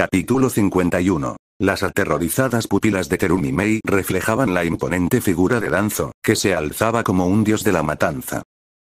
Capítulo 51. Las aterrorizadas pupilas de Terumi Mei reflejaban la imponente figura de Danzo, que se alzaba como un dios de la matanza.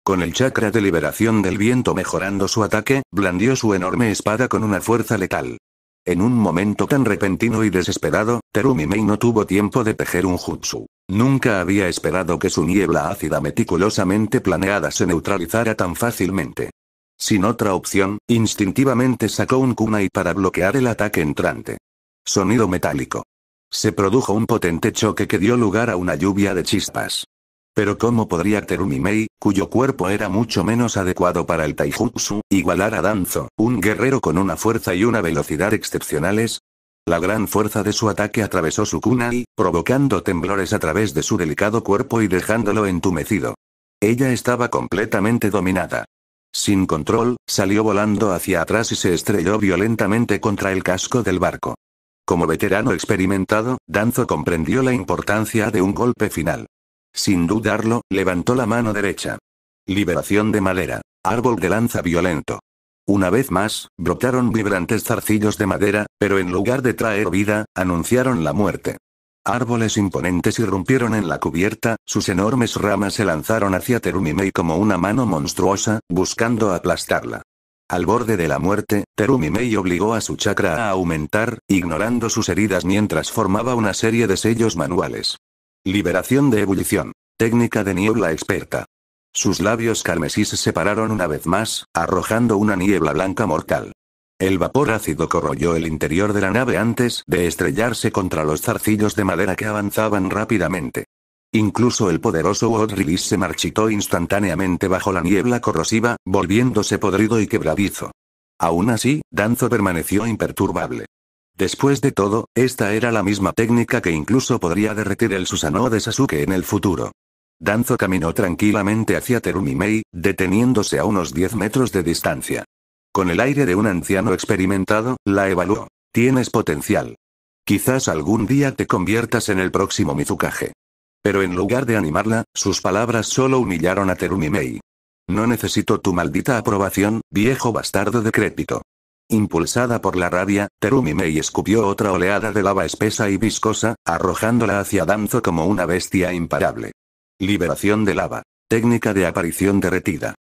Con el chakra de liberación del viento mejorando su ataque, blandió su enorme espada con una fuerza letal. En un momento tan repentino y desesperado, Terumi Mei no tuvo tiempo de tejer un jutsu. Nunca había esperado que su niebla ácida meticulosamente planeada se neutralizara tan fácilmente. Sin otra opción, instintivamente sacó un kunai para bloquear el ataque entrante. Sonido metálico. Se produjo un potente choque que dio lugar a una lluvia de chispas. Pero ¿cómo podría Terumi Mei, cuyo cuerpo era mucho menos adecuado para el taijutsu, igualar a Danzo, un guerrero con una fuerza y una velocidad excepcionales? La gran fuerza de su ataque atravesó su kunai, provocando temblores a través de su delicado cuerpo y dejándolo entumecido. Ella estaba completamente dominada. Sin control, salió volando hacia atrás y se estrelló violentamente contra el casco del barco. Como veterano experimentado, Danzo comprendió la importancia de un golpe final. Sin dudarlo, levantó la mano derecha. Liberación de madera. Árbol de lanza violento. Una vez más, brotaron vibrantes zarcillos de madera, pero en lugar de traer vida, anunciaron la muerte. Árboles imponentes irrumpieron en la cubierta, sus enormes ramas se lanzaron hacia Terumi Mei como una mano monstruosa, buscando aplastarla. Al borde de la muerte, Terumi Mei obligó a su chakra a aumentar, ignorando sus heridas mientras formaba una serie de sellos manuales. Liberación de ebullición. Técnica de niebla experta. Sus labios carmesí se separaron una vez más, arrojando una niebla blanca mortal. El vapor ácido corroyó el interior de la nave antes de estrellarse contra los zarcillos de madera que avanzaban rápidamente. Incluso el poderoso Wood Release se marchitó instantáneamente bajo la niebla corrosiva, volviéndose podrido y quebradizo. Aún así, Danzo permaneció imperturbable. Después de todo, esta era la misma técnica que incluso podría derretir el Susanoo de Sasuke en el futuro. Danzo caminó tranquilamente hacia Terumi Mei, deteniéndose a unos 10 metros de distancia. Con el aire de un anciano experimentado, la evaluó. Tienes potencial. Quizás algún día te conviertas en el próximo Mizukage. Pero en lugar de animarla, sus palabras solo humillaron a Terumi Mei. No necesito tu maldita aprobación, viejo bastardo decrépito. Impulsada por la rabia, Terumi Mei escupió otra oleada de lava espesa y viscosa, arrojándola hacia Danzo como una bestia imparable. Liberación de lava. Técnica de aparición derretida.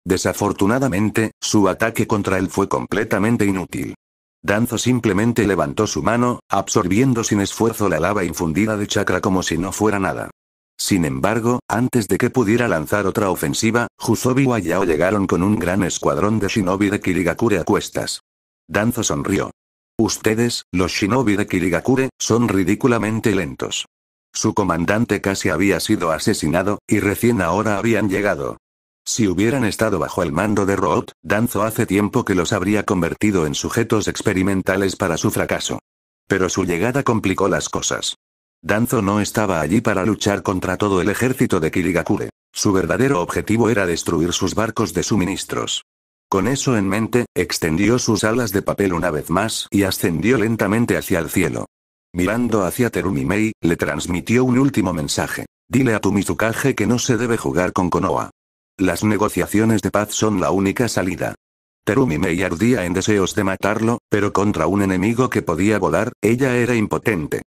Desafortunadamente, su ataque contra él fue completamente inútil. Danzo simplemente levantó su mano, absorbiendo sin esfuerzo la lava infundida de chakra como si no fuera nada. Sin embargo, antes de que pudiera lanzar otra ofensiva, Usopp y Yao llegaron con un gran escuadrón de shinobi de Kirigakure a cuestas. Danzo sonrió. Ustedes, los shinobi de Kirigakure, son ridículamente lentos. Su comandante casi había sido asesinado, y recién ahora habían llegado. Si hubieran estado bajo el mando de Root, Danzo hace tiempo que los habría convertido en sujetos experimentales para su fracaso. Pero su llegada complicó las cosas. Danzo no estaba allí para luchar contra todo el ejército de Kirigakure. Su verdadero objetivo era destruir sus barcos de suministros. Con eso en mente, extendió sus alas de papel una vez más y ascendió lentamente hacia el cielo. Mirando hacia Terumi Mei, le transmitió un último mensaje. Dile a tu Mizukage que no se debe jugar con Konoha. Las negociaciones de paz son la única salida. Terumi Mei ardía en deseos de matarlo, pero contra un enemigo que podía volar, ella era impotente.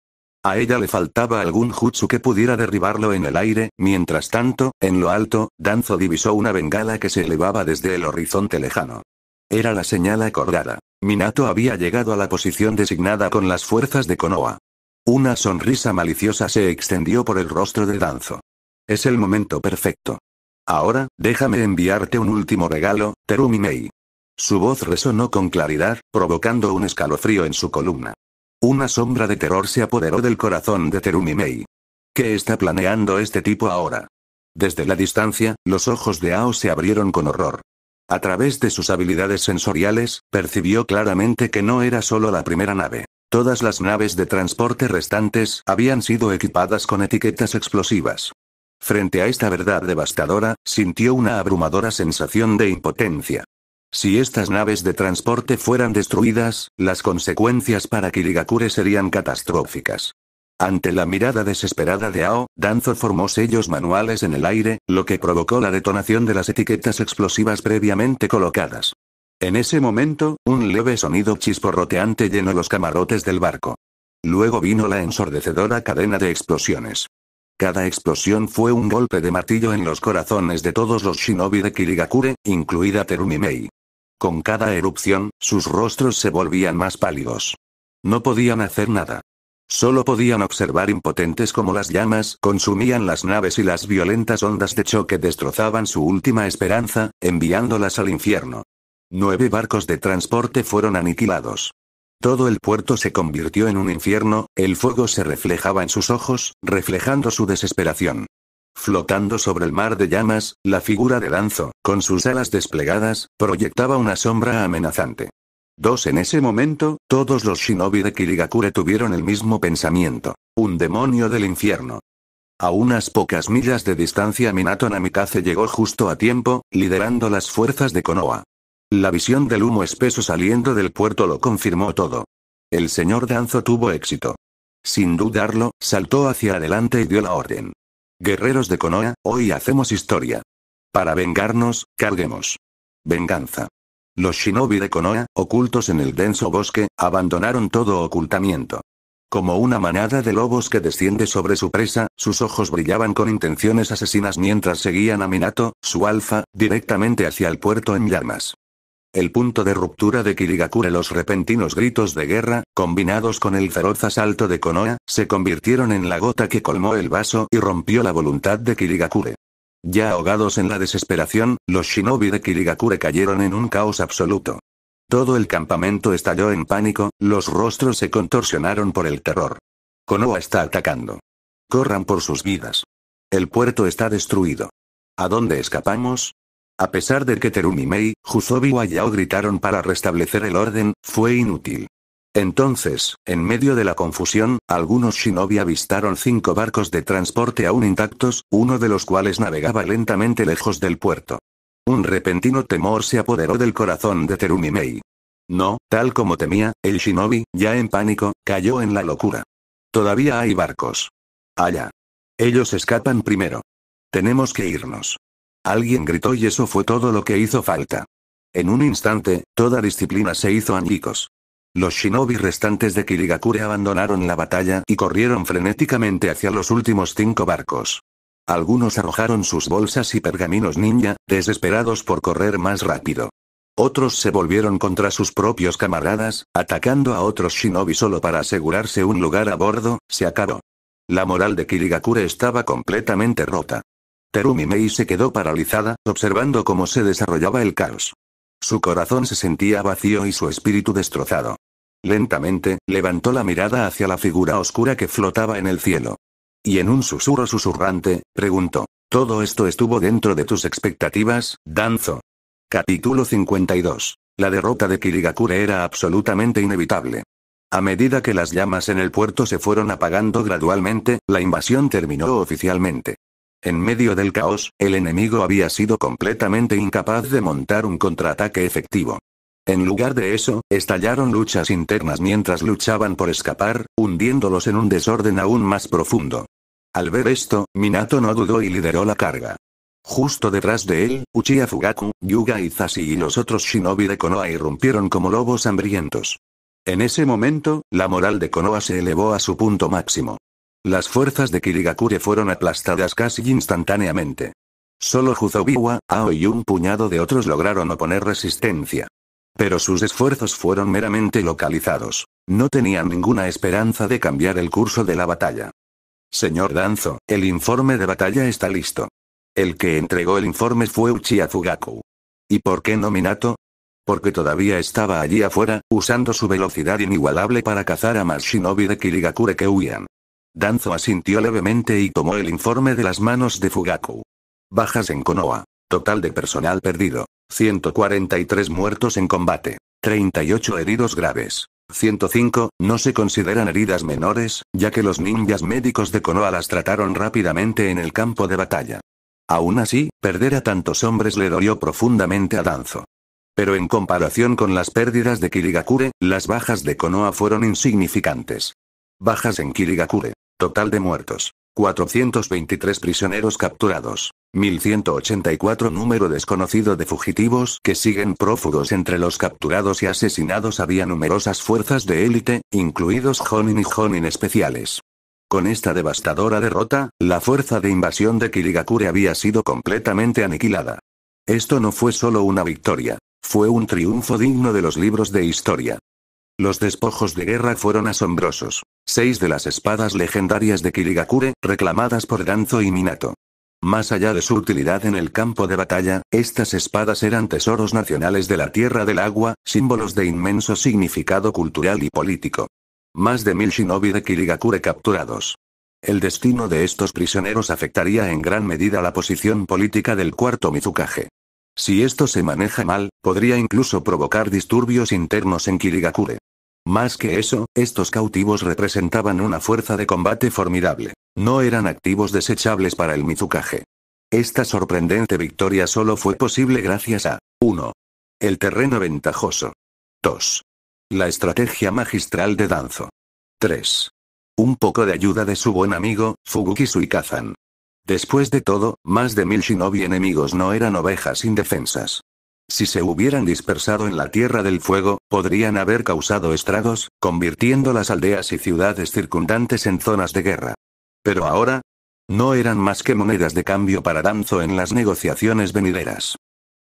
A ella le faltaba algún jutsu que pudiera derribarlo en el aire, mientras tanto, en lo alto, Danzo divisó una bengala que se elevaba desde el horizonte lejano. Era la señal acordada. Minato había llegado a la posición designada con las fuerzas de Konoha. Una sonrisa maliciosa se extendió por el rostro de Danzo. Es el momento perfecto. Ahora, déjame enviarte un último regalo, Terumi Mei. Su voz resonó con claridad, provocando un escalofrío en su columna. Una sombra de terror se apoderó del corazón de Terumi Mei. ¿Qué está planeando este tipo ahora? Desde la distancia, los ojos de Ao se abrieron con horror. A través de sus habilidades sensoriales, percibió claramente que no era solo la primera nave. Todas las naves de transporte restantes habían sido equipadas con etiquetas explosivas. Frente a esta verdad devastadora, sintió una abrumadora sensación de impotencia. Si estas naves de transporte fueran destruidas, las consecuencias para Kirigakure serían catastróficas. Ante la mirada desesperada de Ao, Danzo formó sellos manuales en el aire, lo que provocó la detonación de las etiquetas explosivas previamente colocadas. En ese momento, un leve sonido chisporroteante llenó los camarotes del barco. Luego vino la ensordecedora cadena de explosiones. Cada explosión fue un golpe de martillo en los corazones de todos los shinobi de Kirigakure, incluida Terumi Mei. Con cada erupción, sus rostros se volvían más pálidos. No podían hacer nada. Solo podían observar impotentes como las llamas consumían las naves y las violentas ondas de choque destrozaban su última esperanza, enviándolas al infierno. 9 barcos de transporte fueron aniquilados. Todo el puerto se convirtió en un infierno, el fuego se reflejaba en sus ojos, reflejando su desesperación. Flotando sobre el mar de llamas, la figura de Danzo, con sus alas desplegadas, proyectaba una sombra amenazante. En ese momento, todos los shinobi de Kirigakure tuvieron el mismo pensamiento. Un demonio del infierno. A unas pocas millas de distancia Minato Namikaze llegó justo a tiempo, liderando las fuerzas de Konoha. La visión del humo espeso saliendo del puerto lo confirmó todo. El señor Danzo tuvo éxito. Sin dudarlo, saltó hacia adelante y dio la orden. Guerreros de Konoha, hoy hacemos historia. Para vengarnos, carguemos. Venganza. Los shinobi de Konoha, ocultos en el denso bosque, abandonaron todo ocultamiento. Como una manada de lobos que desciende sobre su presa, sus ojos brillaban con intenciones asesinas mientras seguían a Minato, su alfa, directamente hacia el puerto en llamas. El punto de ruptura de Kirigakure. Los repentinos gritos de guerra, combinados con el feroz asalto de Konoha, se convirtieron en la gota que colmó el vaso y rompió la voluntad de Kirigakure. Ya ahogados en la desesperación, los shinobi de Kirigakure cayeron en un caos absoluto. Todo el campamento estalló en pánico, los rostros se contorsionaron por el terror. Konoha está atacando. Corran por sus vidas. El puerto está destruido. ¿A dónde escapamos? A pesar de que Terumi Mei, Juzobi y Wayao gritaron para restablecer el orden, fue inútil. Entonces, en medio de la confusión, algunos shinobi avistaron 5 barcos de transporte aún intactos, uno de los cuales navegaba lentamente lejos del puerto. Un repentino temor se apoderó del corazón de Terumi Mei. No, tal como temía, el shinobi, ya en pánico, cayó en la locura. Todavía hay barcos. Allá. Ellos escapan primero. Tenemos que irnos. Alguien gritó y eso fue todo lo que hizo falta. En un instante, toda disciplina se hizo añicos. Los shinobi restantes de Kirigakure abandonaron la batalla y corrieron frenéticamente hacia los últimos 5 barcos. Algunos arrojaron sus bolsas y pergaminos ninja, desesperados por correr más rápido. Otros se volvieron contra sus propios camaradas, atacando a otros shinobi solo para asegurarse un lugar a bordo. Se acabó. La moral de Kirigakure estaba completamente rota. Terumi Mei se quedó paralizada, observando cómo se desarrollaba el caos. Su corazón se sentía vacío y su espíritu destrozado. Lentamente, levantó la mirada hacia la figura oscura que flotaba en el cielo. Y en un susurro susurrante, preguntó: ¿todo esto estuvo dentro de tus expectativas, Danzo? Capítulo 52. La derrota de Kirigakure era absolutamente inevitable. A medida que las llamas en el puerto se fueron apagando gradualmente, la invasión terminó oficialmente. En medio del caos, el enemigo había sido completamente incapaz de montar un contraataque efectivo. En lugar de eso, estallaron luchas internas mientras luchaban por escapar, hundiéndolos en un desorden aún más profundo. Al ver esto, Minato no dudó y lideró la carga. Justo detrás de él, Uchiha Fugaku, Yuga Izashi y los otros shinobi de Konoha irrumpieron como lobos hambrientos. En ese momento, la moral de Konoha se elevó a su punto máximo. Las fuerzas de Kirigakure fueron aplastadas casi instantáneamente. Solo Juzobiwa, Ao y un puñado de otros lograron oponer resistencia. Pero sus esfuerzos fueron meramente localizados. No tenían ninguna esperanza de cambiar el curso de la batalla. Señor Danzo, el informe de batalla está listo. El que entregó el informe fue Uchiha Fugaku. ¿Y por qué no Minato? Porque todavía estaba allí afuera, usando su velocidad inigualable para cazar a más shinobi de Kirigakure que huían. Danzo asintió levemente y tomó el informe de las manos de Fugaku. Bajas en Konoha. Total de personal perdido. 143 muertos en combate. 38 heridos graves. 105, no se consideran heridas menores, ya que los ninjas médicos de Konoha las trataron rápidamente en el campo de batalla. Aún así, perder a tantos hombres le dolió profundamente a Danzo. Pero en comparación con las pérdidas de Kirigakure, las bajas de Konoha fueron insignificantes. Bajas en Kirigakure. Total de muertos. 423 prisioneros capturados. 1184 número desconocido de fugitivos que siguen prófugos. Entre los capturados y asesinados había numerosas fuerzas de élite, incluidos Jonin y Jonin especiales. Con esta devastadora derrota, la fuerza de invasión de Kirigakure había sido completamente aniquilada. Esto no fue solo una victoria, fue un triunfo digno de los libros de historia. Los despojos de guerra fueron asombrosos. 6 de las espadas legendarias de Kirigakure, reclamadas por Danzo y Minato. Más allá de su utilidad en el campo de batalla, estas espadas eran tesoros nacionales de la Tierra del Agua, símbolos de inmenso significado cultural y político. Más de 1000 shinobi de Kirigakure capturados. El destino de estos prisioneros afectaría en gran medida la posición política del cuarto Mizukage. Si esto se maneja mal, podría incluso provocar disturbios internos en Kirigakure. Más que eso, estos cautivos representaban una fuerza de combate formidable. No eran activos desechables para el Mizukage. Esta sorprendente victoria solo fue posible gracias a 1. El terreno ventajoso. 2. La estrategia magistral de Danzo. 3. Un poco de ayuda de su buen amigo, Fubuki Suikazan. Después de todo, más de 1000 shinobi enemigos no eran ovejas indefensas. Si se hubieran dispersado en la Tierra del Fuego, podrían haber causado estragos, convirtiendo las aldeas y ciudades circundantes en zonas de guerra. Pero ahora, no eran más que monedas de cambio para Danzo en las negociaciones venideras.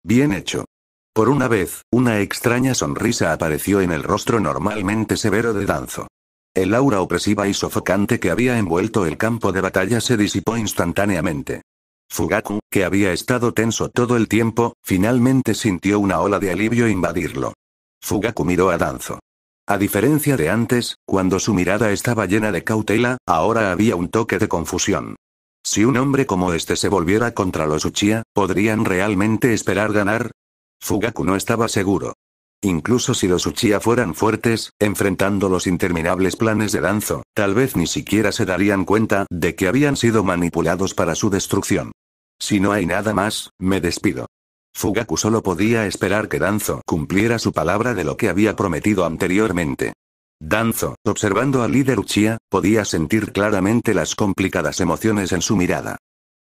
Bien hecho. Por una vez, una extraña sonrisa apareció en el rostro normalmente severo de Danzo. El aura opresiva y sofocante que había envuelto el campo de batalla se disipó instantáneamente. Fugaku, que había estado tenso todo el tiempo, finalmente sintió una ola de alivio invadirlo. Fugaku miró a Danzo. A diferencia de antes, cuando su mirada estaba llena de cautela, ahora había un toque de confusión. Si un hombre como este se volviera contra los Uchiha, ¿podrían realmente esperar ganar? Fugaku no estaba seguro. Incluso si los Uchiha fueran fuertes, enfrentando los interminables planes de Danzo, tal vez ni siquiera se darían cuenta de que habían sido manipulados para su destrucción. Si no hay nada más, me despido. Fugaku solo podía esperar que Danzo cumpliera su palabra de lo que había prometido anteriormente. Danzo, observando al líder Uchiha, podía sentir claramente las complicadas emociones en su mirada.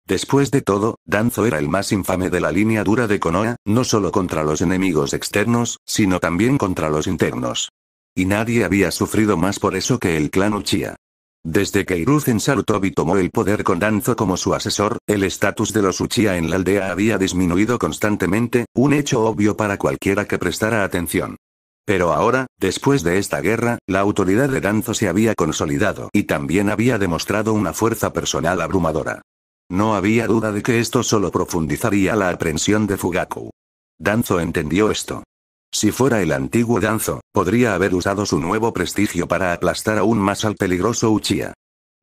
Después de todo, Danzo era el más infame de la línea dura de Konoha, no solo contra los enemigos externos, sino también contra los internos. Y nadie había sufrido más por eso que el clan Uchiha. Desde que Hiruzen Sarutobi tomó el poder con Danzo como su asesor, el estatus de los Uchiha en la aldea había disminuido constantemente, un hecho obvio para cualquiera que prestara atención. Pero ahora, después de esta guerra, la autoridad de Danzo se había consolidado y también había demostrado una fuerza personal abrumadora. No había duda de que esto solo profundizaría la aprensión de Fugaku. Danzo entendió esto. Si fuera el antiguo Danzo, podría haber usado su nuevo prestigio para aplastar aún más al peligroso Uchiha.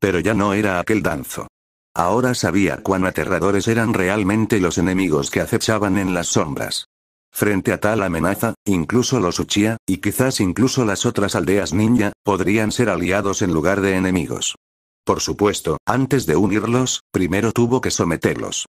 Pero ya no era aquel Danzo. Ahora sabía cuán aterradores eran realmente los enemigos que acechaban en las sombras. Frente a tal amenaza, incluso los Uchiha, y quizás incluso las otras aldeas ninja, podrían ser aliados en lugar de enemigos. Por supuesto, antes de unirlos, primero tuvo que someterlos.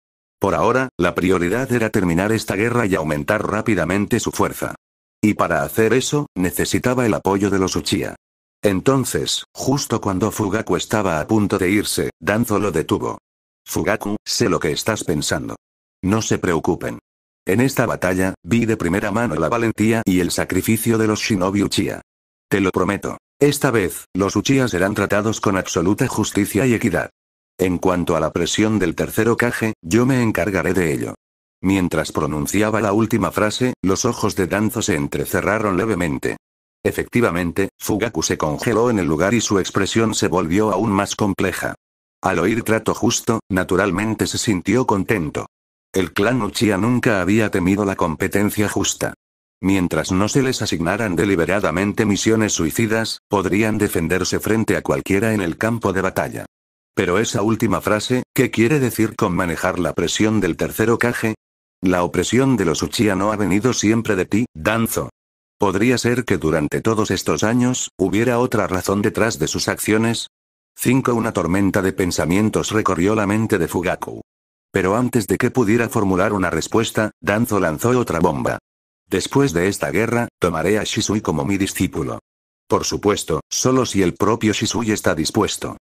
Por ahora, la prioridad era terminar esta guerra y aumentar rápidamente su fuerza. Y para hacer eso, necesitaba el apoyo de los Uchiha. Entonces, justo cuando Fugaku estaba a punto de irse, Danzo lo detuvo. Fugaku, sé lo que estás pensando. No se preocupen. En esta batalla, vi de primera mano la valentía y el sacrificio de los shinobi Uchiha. Te lo prometo. Esta vez, los Uchiha serán tratados con absoluta justicia y equidad. En cuanto a la presión del tercer Hokage, yo me encargaré de ello. Mientras pronunciaba la última frase, los ojos de Danzo se entrecerraron levemente. Efectivamente, Fugaku se congeló en el lugar y su expresión se volvió aún más compleja. Al oír trato justo, naturalmente se sintió contento. El clan Uchiha nunca había temido la competencia justa. Mientras no se les asignaran deliberadamente misiones suicidas, podrían defenderse frente a cualquiera en el campo de batalla. Pero esa última frase, ¿qué quiere decir con manejar la presión del tercer Hokage? La opresión de los Uchiha no ha venido siempre de ti, Danzo. ¿Podría ser que durante todos estos años, hubiera otra razón detrás de sus acciones? 5. Una tormenta de pensamientos recorrió la mente de Fugaku. Pero antes de que pudiera formular una respuesta, Danzo lanzó otra bomba. Después de esta guerra, tomaré a Shisui como mi discípulo. Por supuesto, solo si el propio Shisui está dispuesto.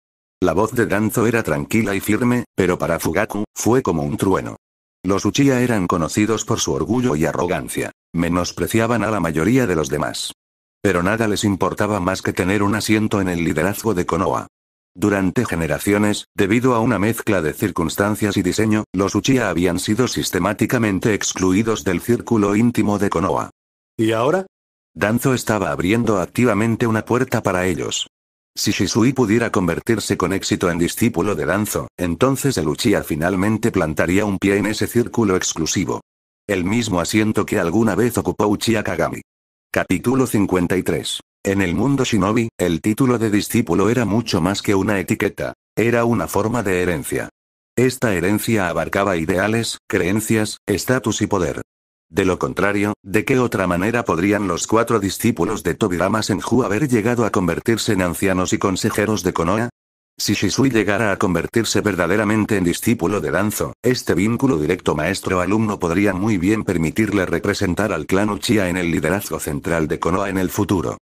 La voz de Danzo era tranquila y firme, pero para Fugaku, fue como un trueno. Los Uchiha eran conocidos por su orgullo y arrogancia. Menospreciaban a la mayoría de los demás. Pero nada les importaba más que tener un asiento en el liderazgo de Konoha. Durante generaciones, debido a una mezcla de circunstancias y diseño, los Uchiha habían sido sistemáticamente excluidos del círculo íntimo de Konoha. ¿Y ahora? Danzo estaba abriendo activamente una puerta para ellos. Si Shisui pudiera convertirse con éxito en discípulo de Danzo, entonces el Uchiha finalmente plantaría un pie en ese círculo exclusivo. El mismo asiento que alguna vez ocupó Uchiha Kagami. Capítulo 53. En el mundo shinobi, el título de discípulo era mucho más que una etiqueta, era una forma de herencia. Esta herencia abarcaba ideales, creencias, estatus y poder. De lo contrario, ¿de qué otra manera podrían los 4 discípulos de Tobirama Senju haber llegado a convertirse en ancianos y consejeros de Konoha? Si Shisui llegara a convertirse verdaderamente en discípulo de Danzo, este vínculo directo maestro-alumno podría muy bien permitirle representar al clan Uchiha en el liderazgo central de Konoha en el futuro.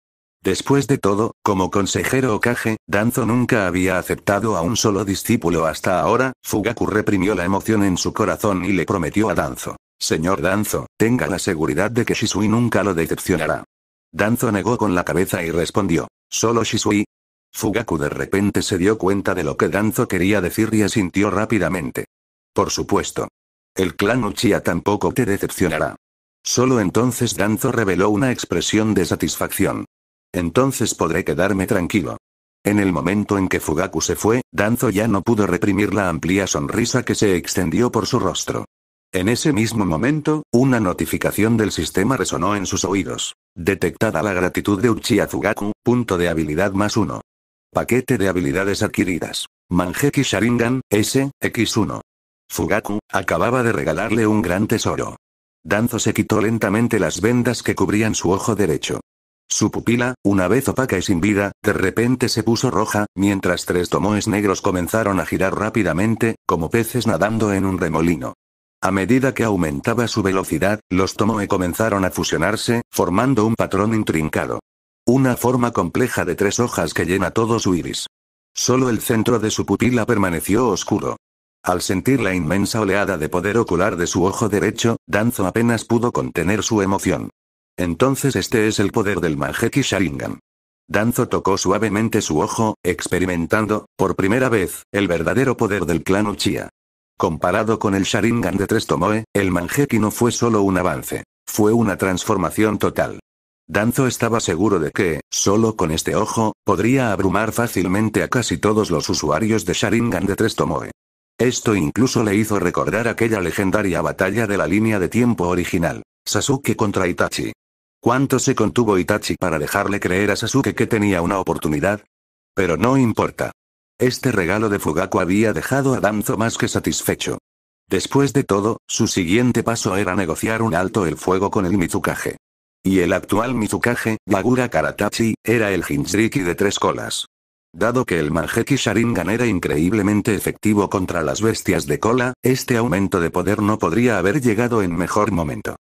Después de todo, como consejero Hokage, Danzo nunca había aceptado a un solo discípulo hasta ahora. Fugaku reprimió la emoción en su corazón y le prometió a Danzo: Señor Danzo, tenga la seguridad de que Shisui nunca lo decepcionará. Danzo negó con la cabeza y respondió: ¿Solo Shisui? Fugaku de repente se dio cuenta de lo que Danzo quería decir y asintió rápidamente. Por supuesto. El clan Uchiha tampoco te decepcionará. Solo entonces Danzo reveló una expresión de satisfacción. Entonces podré quedarme tranquilo. En el momento en que Fugaku se fue, Danzo ya no pudo reprimir la amplia sonrisa que se extendió por su rostro. En ese mismo momento, una notificación del sistema resonó en sus oídos. Detectada la gratitud de Uchiha Fugaku, punto de habilidad +1. Paquete de habilidades adquiridas. Manjeki Sharingan, X1. Fugaku acababa de regalarle un gran tesoro. Danzo se quitó lentamente las vendas que cubrían su ojo derecho. Su pupila, una vez opaca y sin vida, de repente se puso roja, mientras 3 tomoes negros comenzaron a girar rápidamente, como peces nadando en un remolino. A medida que aumentaba su velocidad, los tomoe comenzaron a fusionarse, formando un patrón intrincado. Una forma compleja de 3 hojas que llena todo su iris. Solo el centro de su pupila permaneció oscuro. Al sentir la inmensa oleada de poder ocular de su ojo derecho, Danzo apenas pudo contener su emoción. Entonces este es el poder del Manjeki Sharingan. Danzo tocó suavemente su ojo, experimentando, por primera vez, el verdadero poder del clan Uchiha. Comparado con el Sharingan de 3 tomoe, el Manjeki no fue solo un avance, fue una transformación total. Danzo estaba seguro de que, solo con este ojo, podría abrumar fácilmente a casi todos los usuarios de Sharingan de 3 tomoe. Esto incluso le hizo recordar aquella legendaria batalla de la línea de tiempo original, Sasuke contra Itachi. ¿Cuánto se contuvo Itachi para dejarle creer a Sasuke que tenía una oportunidad? Pero no importa. Este regalo de Fugaku había dejado a Danzo más que satisfecho. Después de todo, su siguiente paso era negociar un alto el fuego con el Mizukage. Y el actual Mizukage, Yagura Karatachi, era el Jinchuriki de 3 colas. Dado que el Manjeki Sharingan era increíblemente efectivo contra las bestias de cola, este aumento de poder no podría haber llegado en mejor momento.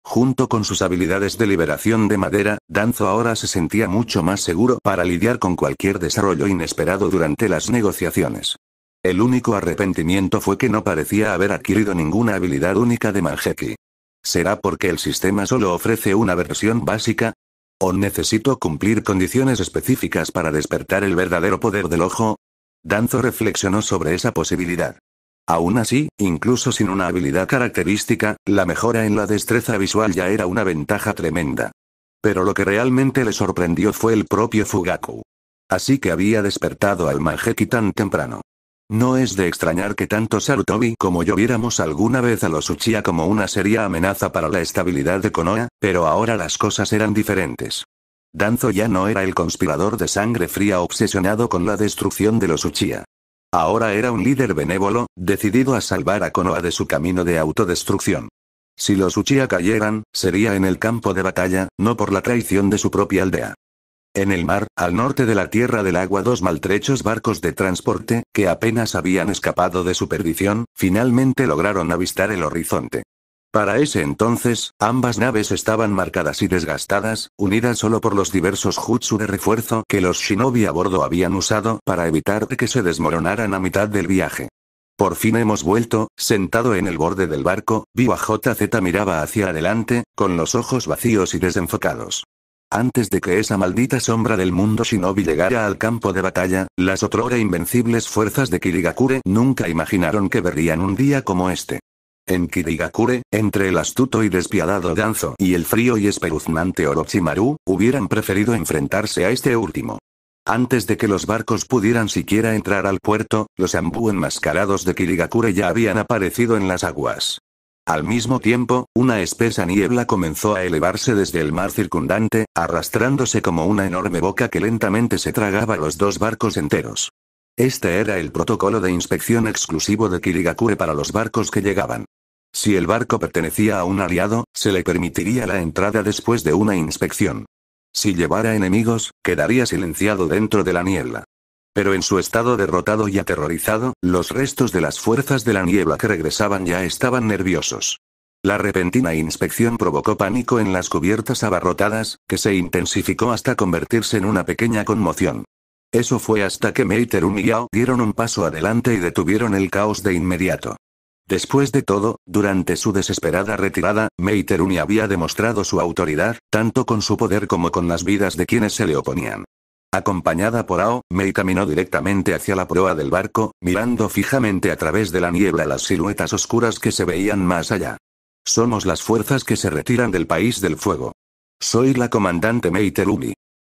Junto con sus habilidades de liberación de madera, Danzo ahora se sentía mucho más seguro para lidiar con cualquier desarrollo inesperado durante las negociaciones. El único arrepentimiento fue que no parecía haber adquirido ninguna habilidad única de Manjeki. ¿Será porque el sistema solo ofrece una versión básica? ¿O necesito cumplir condiciones específicas para despertar el verdadero poder del ojo? Danzo reflexionó sobre esa posibilidad. Aún así, incluso sin una habilidad característica, la mejora en la destreza visual ya era una ventaja tremenda. Pero lo que realmente le sorprendió fue el propio Fugaku. Así que había despertado al Manjeki tan temprano. No es de extrañar que tanto Sarutobi como yo viéramos alguna vez a los Uchiha como una seria amenaza para la estabilidad de Konoha, pero ahora las cosas eran diferentes. Danzo ya no era el conspirador de sangre fría obsesionado con la destrucción de los Uchiha. Ahora era un líder benévolo, decidido a salvar a Konoha de su camino de autodestrucción. Si los Uchiha cayeran, sería en el campo de batalla, no por la traición de su propia aldea. En el mar, al norte de la Tierra del Agua, 2 maltrechos barcos de transporte, que apenas habían escapado de su perdición, finalmente lograron avistar el horizonte. Para ese entonces, ambas naves estaban marcadas y desgastadas, unidas solo por los diversos jutsu de refuerzo que los shinobi a bordo habían usado para evitar que se desmoronaran a mitad del viaje. Por fin hemos vuelto. Sentado en el borde del barco, vio a JZ miraba hacia adelante, con los ojos vacíos y desenfocados. Antes de que esa maldita sombra del mundo shinobi llegara al campo de batalla, las otrora invencibles fuerzas de Kirigakure nunca imaginaron que verían un día como este. En Kirigakure, entre el astuto y despiadado Danzo y el frío y espeluznante Orochimaru, hubieran preferido enfrentarse a este último. Antes de que los barcos pudieran siquiera entrar al puerto, los Anbu enmascarados de Kirigakure ya habían aparecido en las aguas. Al mismo tiempo, una espesa niebla comenzó a elevarse desde el mar circundante, arrastrándose como una enorme boca que lentamente se tragaba los dos barcos enteros. Este era el protocolo de inspección exclusivo de Kirigakure para los barcos que llegaban. Si el barco pertenecía a un aliado, se le permitiría la entrada después de una inspección. Si llevara enemigos, quedaría silenciado dentro de la niebla. Pero en su estado derrotado y aterrorizado, los restos de las fuerzas de la niebla que regresaban ya estaban nerviosos. La repentina inspección provocó pánico en las cubiertas abarrotadas, que se intensificó hasta convertirse en una pequeña conmoción. Eso fue hasta que Mei Terumi y Yao dieron un paso adelante y detuvieron el caos de inmediato. Después de todo, durante su desesperada retirada, Mei Terumi había demostrado su autoridad, tanto con su poder como con las vidas de quienes se le oponían. Acompañada por Ao, Mei caminó directamente hacia la proa del barco, mirando fijamente a través de la niebla las siluetas oscuras que se veían más allá. Somos las fuerzas que se retiran del país del fuego. Soy la comandante Mei Terumi.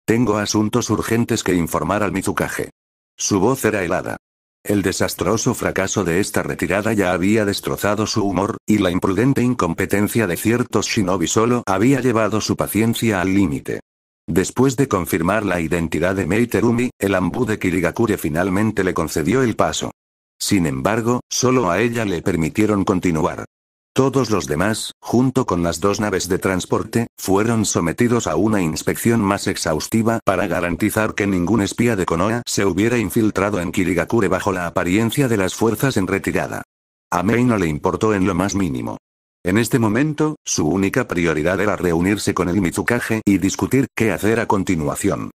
Tengo asuntos urgentes que informar al Mizukage. Su voz era helada. El desastroso fracaso de esta retirada ya había destrozado su humor, y la imprudente incompetencia de ciertos shinobi solo había llevado su paciencia al límite. Después de confirmar la identidad de Mei Terumi, el Anbu de Kirigakure finalmente le concedió el paso. Sin embargo, solo a ella le permitieron continuar. Todos los demás, junto con las dos naves de transporte, fueron sometidos a una inspección más exhaustiva para garantizar que ningún espía de Konoha se hubiera infiltrado en Kirigakure bajo la apariencia de las fuerzas en retirada. A Mei no le importó en lo más mínimo. En este momento, su única prioridad era reunirse con el Mizukage y discutir qué hacer a continuación.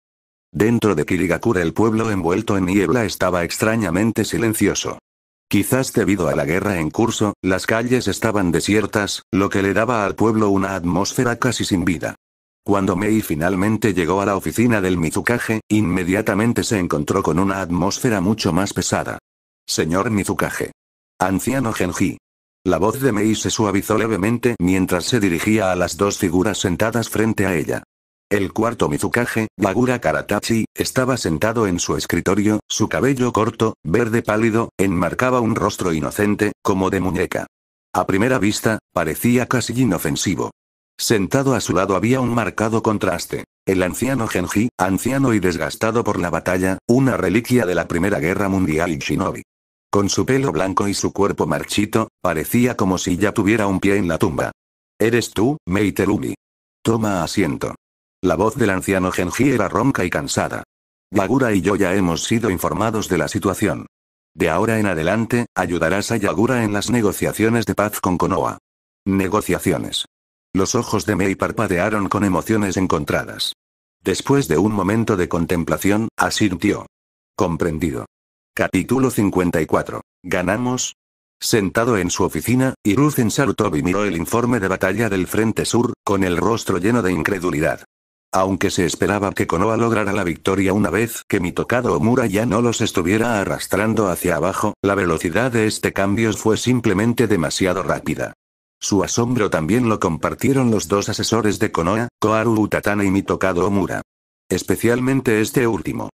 Dentro de Kirigakure el pueblo envuelto en niebla estaba extrañamente silencioso. Quizás debido a la guerra en curso, las calles estaban desiertas, lo que le daba al pueblo una atmósfera casi sin vida. Cuando Mei finalmente llegó a la oficina del Mizukage, inmediatamente se encontró con una atmósfera mucho más pesada. Señor Mizukage. Anciano Genji. La voz de Mei se suavizó levemente mientras se dirigía a las dos figuras sentadas frente a ella. El cuarto Mizukage, Bagura Karatachi, estaba sentado en su escritorio, su cabello corto, verde pálido, enmarcaba un rostro inocente, como de muñeca. A primera vista, parecía casi inofensivo. Sentado a su lado había un marcado contraste. El anciano Genji, anciano y desgastado por la batalla, una reliquia de la Primera Guerra Mundial y shinobi. Con su pelo blanco y su cuerpo marchito, parecía como si ya tuviera un pie en la tumba. ¿Eres tú, Mei Terumi? Toma asiento. La voz del anciano Genji era ronca y cansada. Yagura y yo ya hemos sido informados de la situación. De ahora en adelante, ayudarás a Yagura en las negociaciones de paz con Konoha. Negociaciones. Los ojos de Mei parpadearon con emociones encontradas. Después de un momento de contemplación, asintió. Comprendido. Capítulo 54. ¿Ganamos? Sentado en su oficina, Hiruzen Sarutobi miró el informe de batalla del Frente Sur, con el rostro lleno de incredulidad. Aunque se esperaba que Konoha lograra la victoria una vez que Mitokado Omura ya no los estuviera arrastrando hacia abajo, la velocidad de este cambio fue simplemente demasiado rápida. Su asombro también lo compartieron los dos asesores de Konoha, Koharu Utatane y Mitokado Omura. Especialmente este último.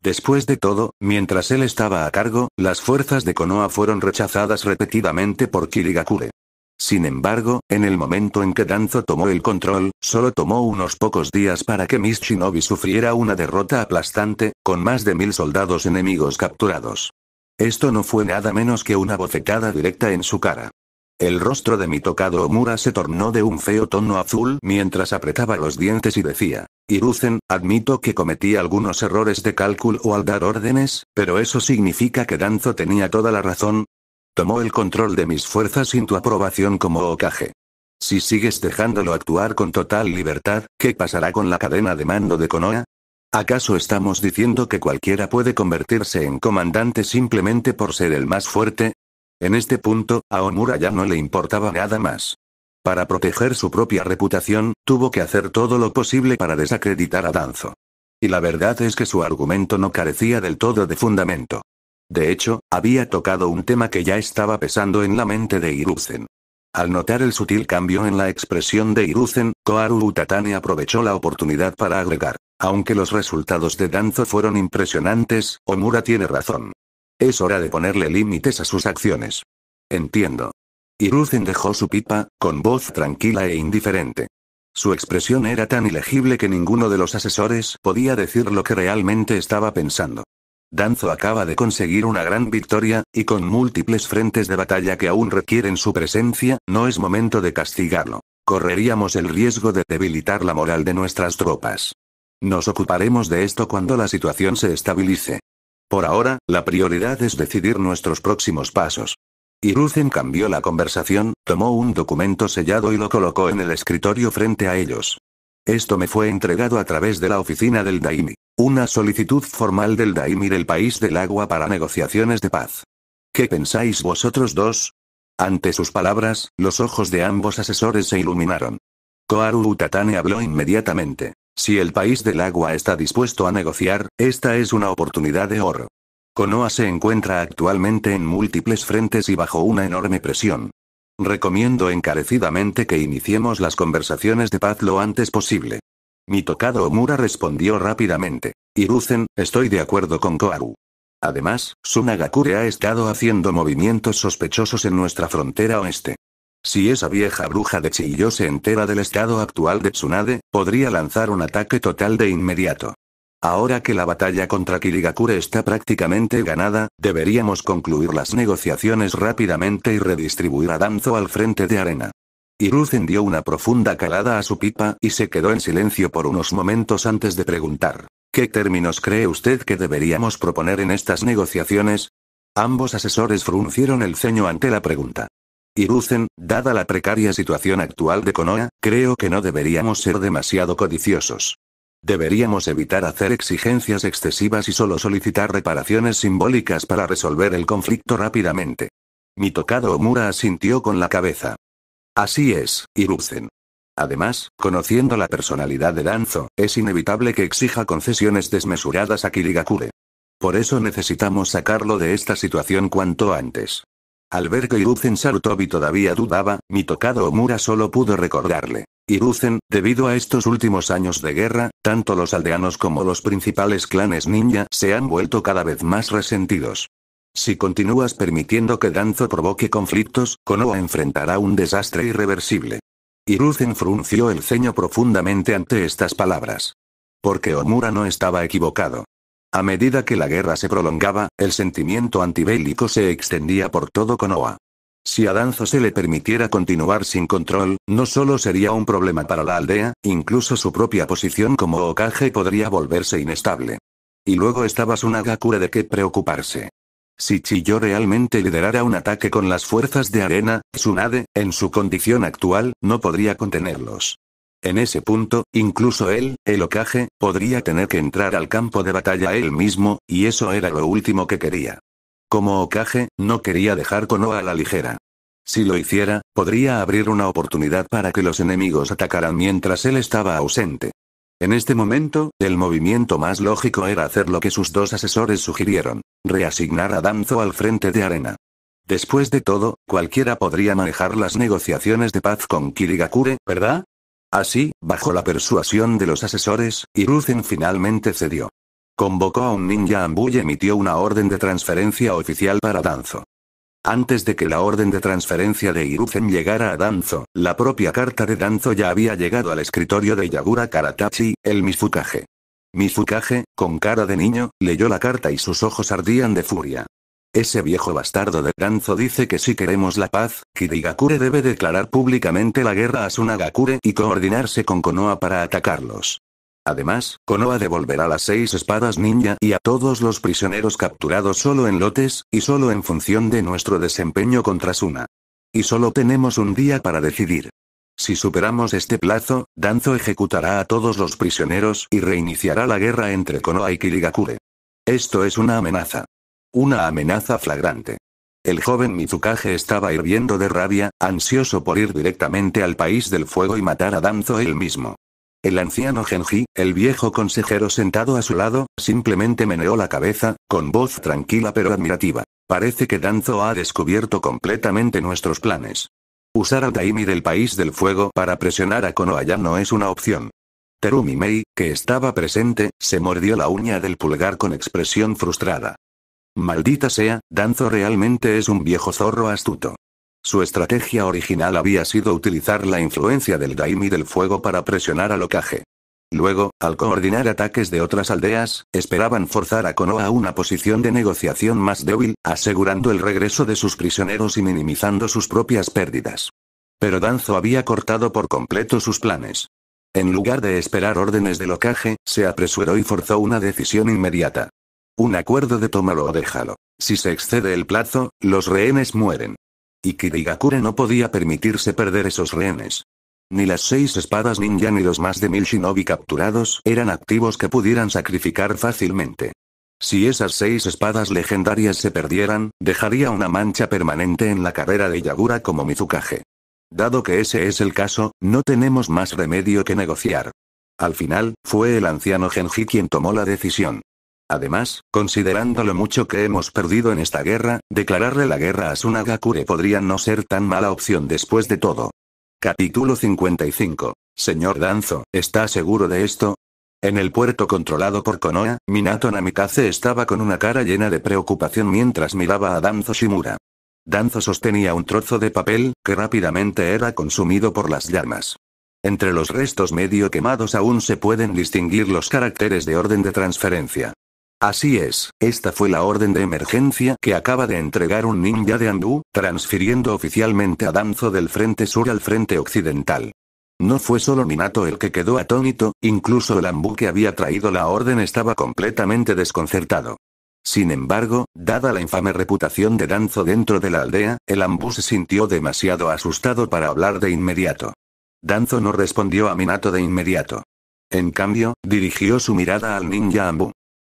Después de todo, mientras él estaba a cargo, las fuerzas de Konoha fueron rechazadas repetidamente por Kirigakure. Sin embargo, en el momento en que Danzo tomó el control, solo tomó unos pocos días para que Miss Shinobi sufriera una derrota aplastante, con más de 1000 soldados enemigos capturados. Esto no fue nada menos que una bofetada directa en su cara. El rostro de Mitokado Omura se tornó de un feo tono azul mientras apretaba los dientes y decía: Hiruzen, admito que cometí algunos errores de cálculo al dar órdenes, pero eso significa que Danzo tenía toda la razón. Tomó el control de mis fuerzas sin tu aprobación como Hokage. Si sigues dejándolo actuar con total libertad, ¿qué pasará con la cadena de mando de Konoha? ¿Acaso estamos diciendo que cualquiera puede convertirse en comandante simplemente por ser el más fuerte? En este punto, a Omura ya no le importaba nada más. Para proteger su propia reputación, tuvo que hacer todo lo posible para desacreditar a Danzo. Y la verdad es que su argumento no carecía del todo de fundamento. De hecho, había tocado un tema que ya estaba pesando en la mente de Hiruzen. Al notar el sutil cambio en la expresión de Hiruzen, Koharu Utatane aprovechó la oportunidad para agregar: aunque los resultados de Danzo fueron impresionantes, Omura tiene razón. Es hora de ponerle límites a sus acciones. Entiendo. Hiruzen dejó su pipa, con voz tranquila e indiferente. Su expresión era tan ilegible que ninguno de los asesores podía decir lo que realmente estaba pensando. Danzo acaba de conseguir una gran victoria, y con múltiples frentes de batalla que aún requieren su presencia, no es momento de castigarlo. Correríamos el riesgo de debilitar la moral de nuestras tropas. Nos ocuparemos de esto cuando la situación se estabilice. Por ahora, la prioridad es decidir nuestros próximos pasos. Hiruzen cambió la conversación, tomó un documento sellado y lo colocó en el escritorio frente a ellos. Esto me fue entregado a través de la oficina del Daimi. Una solicitud formal del Daimi del País del Agua para negociaciones de paz. ¿Qué pensáis vosotros dos? Ante sus palabras, los ojos de ambos asesores se iluminaron. Koharu Utatane habló inmediatamente. Si el País del Agua está dispuesto a negociar, esta es una oportunidad de oro. Konoha se encuentra actualmente en múltiples frentes y bajo una enorme presión. Recomiendo encarecidamente que iniciemos las conversaciones de paz lo antes posible. Mitokado Omura respondió rápidamente. Hiruzen, estoy de acuerdo con Koharu. Además, Tsunagakure ha estado haciendo movimientos sospechosos en nuestra frontera oeste. Si esa vieja bruja de Chiyo se entera del estado actual de Tsunade, podría lanzar un ataque total de inmediato. Ahora que la batalla contra Kirigakure está prácticamente ganada, deberíamos concluir las negociaciones rápidamente y redistribuir a Danzo al frente de arena. Hiruzen dio una profunda calada a su pipa y se quedó en silencio por unos momentos antes de preguntar: ¿qué términos cree usted que deberíamos proponer en estas negociaciones? Ambos asesores fruncieron el ceño ante la pregunta. Hiruzen, dada la precaria situación actual de Konoha, creo que no deberíamos ser demasiado codiciosos. Deberíamos evitar hacer exigencias excesivas y solo solicitar reparaciones simbólicas para resolver el conflicto rápidamente. Mitokado Omura asintió con la cabeza. Así es, Hiruzen. Además, conociendo la personalidad de Danzo, es inevitable que exija concesiones desmesuradas a Kirigakure. Por eso necesitamos sacarlo de esta situación cuanto antes. Al ver que Hiruzen Sarutobi todavía dudaba, Mitokado Omura solo pudo recordarle: Hiruzen, debido a estos últimos años de guerra, tanto los aldeanos como los principales clanes ninja se han vuelto cada vez más resentidos. Si continúas permitiendo que Danzo provoque conflictos, Konoha enfrentará un desastre irreversible. Hiruzen frunció el ceño profundamente ante estas palabras. Porque Omura no estaba equivocado. A medida que la guerra se prolongaba, el sentimiento antibélico se extendía por todo Konoha. Si a Danzo se le permitiera continuar sin control, no solo sería un problema para la aldea, incluso su propia posición como Hokage podría volverse inestable. Y luego estaba Tsunagakure de qué preocuparse. Si Chiyo realmente liderara un ataque con las fuerzas de arena, Tsunade, en su condición actual, no podría contenerlos. En ese punto, incluso él, el Hokage, podría tener que entrar al campo de batalla él mismo, y eso era lo último que quería. Como Hokage, no quería dejar Konoha a la ligera. Si lo hiciera, podría abrir una oportunidad para que los enemigos atacaran mientras él estaba ausente. En este momento, el movimiento más lógico era hacer lo que sus dos asesores sugirieron: reasignar a Danzo al frente de arena. Después de todo, cualquiera podría manejar las negociaciones de paz con Kirigakure, ¿verdad? Así, bajo la persuasión de los asesores, Hiruzen finalmente cedió. Convocó a un ninja Anbu y emitió una orden de transferencia oficial para Danzo. Antes de que la orden de transferencia de Hiruzen llegara a Danzo, la propia carta de Danzo ya había llegado al escritorio de Yagura Karatachi, el Mizukage. Mizukage, con cara de niño, leyó la carta y sus ojos ardían de furia. Ese viejo bastardo de Danzo dice que si queremos la paz, Kirigakure debe declarar públicamente la guerra a Tsunagakure y coordinarse con Konoha para atacarlos. Además, Konoha devolverá las 6 espadas ninja y a todos los prisioneros capturados solo en lotes, y solo en función de nuestro desempeño contra Suna. Y solo tenemos un día para decidir. Si superamos este plazo, Danzo ejecutará a todos los prisioneros y reiniciará la guerra entre Konoha y Kirigakure. Esto es una amenaza. Una amenaza flagrante. El joven Mizukage estaba hirviendo de rabia, ansioso por ir directamente al país del fuego y matar a Danzo él mismo. El anciano Genji, el viejo consejero sentado a su lado, simplemente meneó la cabeza, con voz tranquila pero admirativa. Parece que Danzo ha descubierto completamente nuestros planes. Usar al Daimi del país del fuego para presionar a Konoha ya no es una opción. Terumi Mei, que estaba presente, se mordió la uña del pulgar con expresión frustrada. Maldita sea, Danzo realmente es un viejo zorro astuto. Su estrategia original había sido utilizar la influencia del Daimi del fuego para presionar al Hokage. Luego, al coordinar ataques de otras aldeas, esperaban forzar a Konoha a una posición de negociación más débil, asegurando el regreso de sus prisioneros y minimizando sus propias pérdidas. Pero Danzo había cortado por completo sus planes. En lugar de esperar órdenes del Hokage, se apresuró y forzó una decisión inmediata. Un acuerdo de tómalo o déjalo. Si se excede el plazo, los rehenes mueren. Y Kirigakure no podía permitirse perder esos rehenes. Ni las 6 espadas ninja ni los más de 1000 shinobi capturados eran activos que pudieran sacrificar fácilmente. Si esas 6 espadas legendarias se perdieran, dejaría una mancha permanente en la carrera de Yagura como Mizukage. Dado que ese es el caso, no tenemos más remedio que negociar. Al final, fue el anciano Genji quien tomó la decisión. Además, considerando lo mucho que hemos perdido en esta guerra, declararle la guerra a Tsunagakure podría no ser tan mala opción después de todo. Capítulo 55. Señor Danzo, ¿está seguro de esto? En el puerto controlado por Konoha, Minato Namikaze estaba con una cara llena de preocupación mientras miraba a Danzo Shimura. Danzo sostenía un trozo de papel, que rápidamente era consumido por las llamas. Entre los restos medio quemados aún se pueden distinguir los caracteres de orden de transferencia. Así es, esta fue la orden de emergencia que acaba de entregar un ninja de Anbu, transfiriendo oficialmente a Danzo del frente sur al frente occidental. No fue solo Minato el que quedó atónito, incluso el Anbu que había traído la orden estaba completamente desconcertado. Sin embargo, dada la infame reputación de Danzo dentro de la aldea, el Anbu se sintió demasiado asustado para hablar de inmediato. Danzo no respondió a Minato de inmediato. En cambio, dirigió su mirada al ninja Anbu.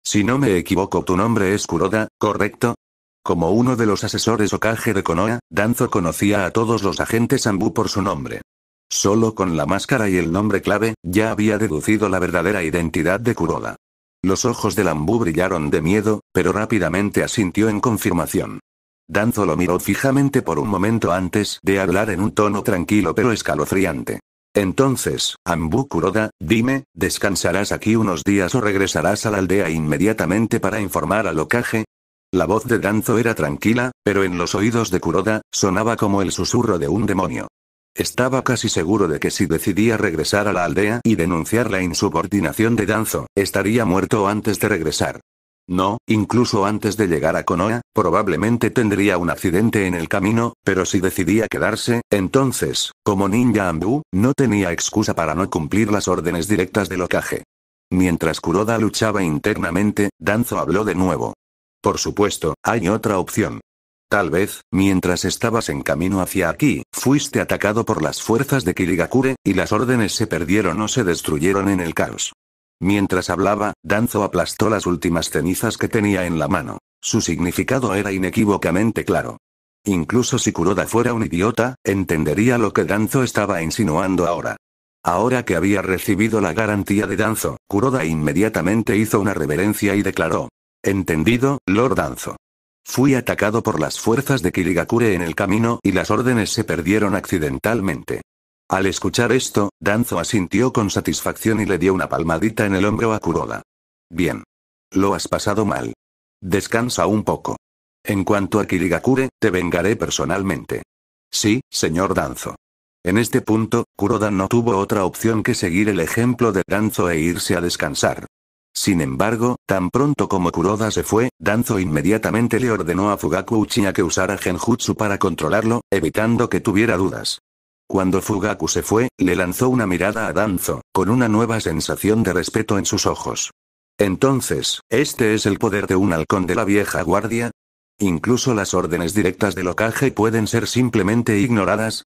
Si no me equivoco, tu nombre es Kuroda, ¿correcto? Como uno de los asesores Hokage de Konoha, Danzo conocía a todos los agentes Anbu por su nombre. Solo con la máscara y el nombre clave, ya había deducido la verdadera identidad de Kuroda. Los ojos del Anbu brillaron de miedo, pero rápidamente asintió en confirmación. Danzo lo miró fijamente por un momento antes de hablar en un tono tranquilo pero escalofriante. Entonces, Anbu Kuroda, dime, ¿descansarás aquí unos días o regresarás a la aldea inmediatamente para informar al Hokage? La voz de Danzo era tranquila, pero en los oídos de Kuroda, sonaba como el susurro de un demonio. Estaba casi seguro de que si decidía regresar a la aldea y denunciar la insubordinación de Danzo, estaría muerto antes de regresar. No, incluso antes de llegar a Konoha, probablemente tendría un accidente en el camino, pero si decidía quedarse, entonces, como ninja Anbu, no tenía excusa para no cumplir las órdenes directas del Hokage. Mientras Kuroda luchaba internamente, Danzo habló de nuevo. Por supuesto, hay otra opción. Tal vez, mientras estabas en camino hacia aquí, fuiste atacado por las fuerzas de Kirigakure, y las órdenes se perdieron o se destruyeron en el caos. Mientras hablaba, Danzo aplastó las últimas cenizas que tenía en la mano. Su significado era inequívocamente claro. Incluso si Kuroda fuera un idiota, entendería lo que Danzo estaba insinuando ahora. Ahora que había recibido la garantía de Danzo, Kuroda inmediatamente hizo una reverencia y declaró: «Entendido, Lord Danzo. Fui atacado por las fuerzas de Kirigakure en el camino y las órdenes se perdieron accidentalmente». Al escuchar esto, Danzo asintió con satisfacción y le dio una palmadita en el hombro a Kuroda. «Bien. Lo has pasado mal. Descansa un poco. En cuanto a Kirigakure, te vengaré personalmente». «Sí, señor Danzo». En este punto, Kuroda no tuvo otra opción que seguir el ejemplo de Danzo e irse a descansar. Sin embargo, tan pronto como Kuroda se fue, Danzo inmediatamente le ordenó a Fugaku Uchiha que usara Genjutsu para controlarlo, evitando que tuviera dudas. Cuando Fugaku se fue, le lanzó una mirada a Danzo, con una nueva sensación de respeto en sus ojos. Entonces, ¿este es el poder de un halcón de la vieja guardia? ¿Incluso las órdenes directas del Hokage pueden ser simplemente ignoradas?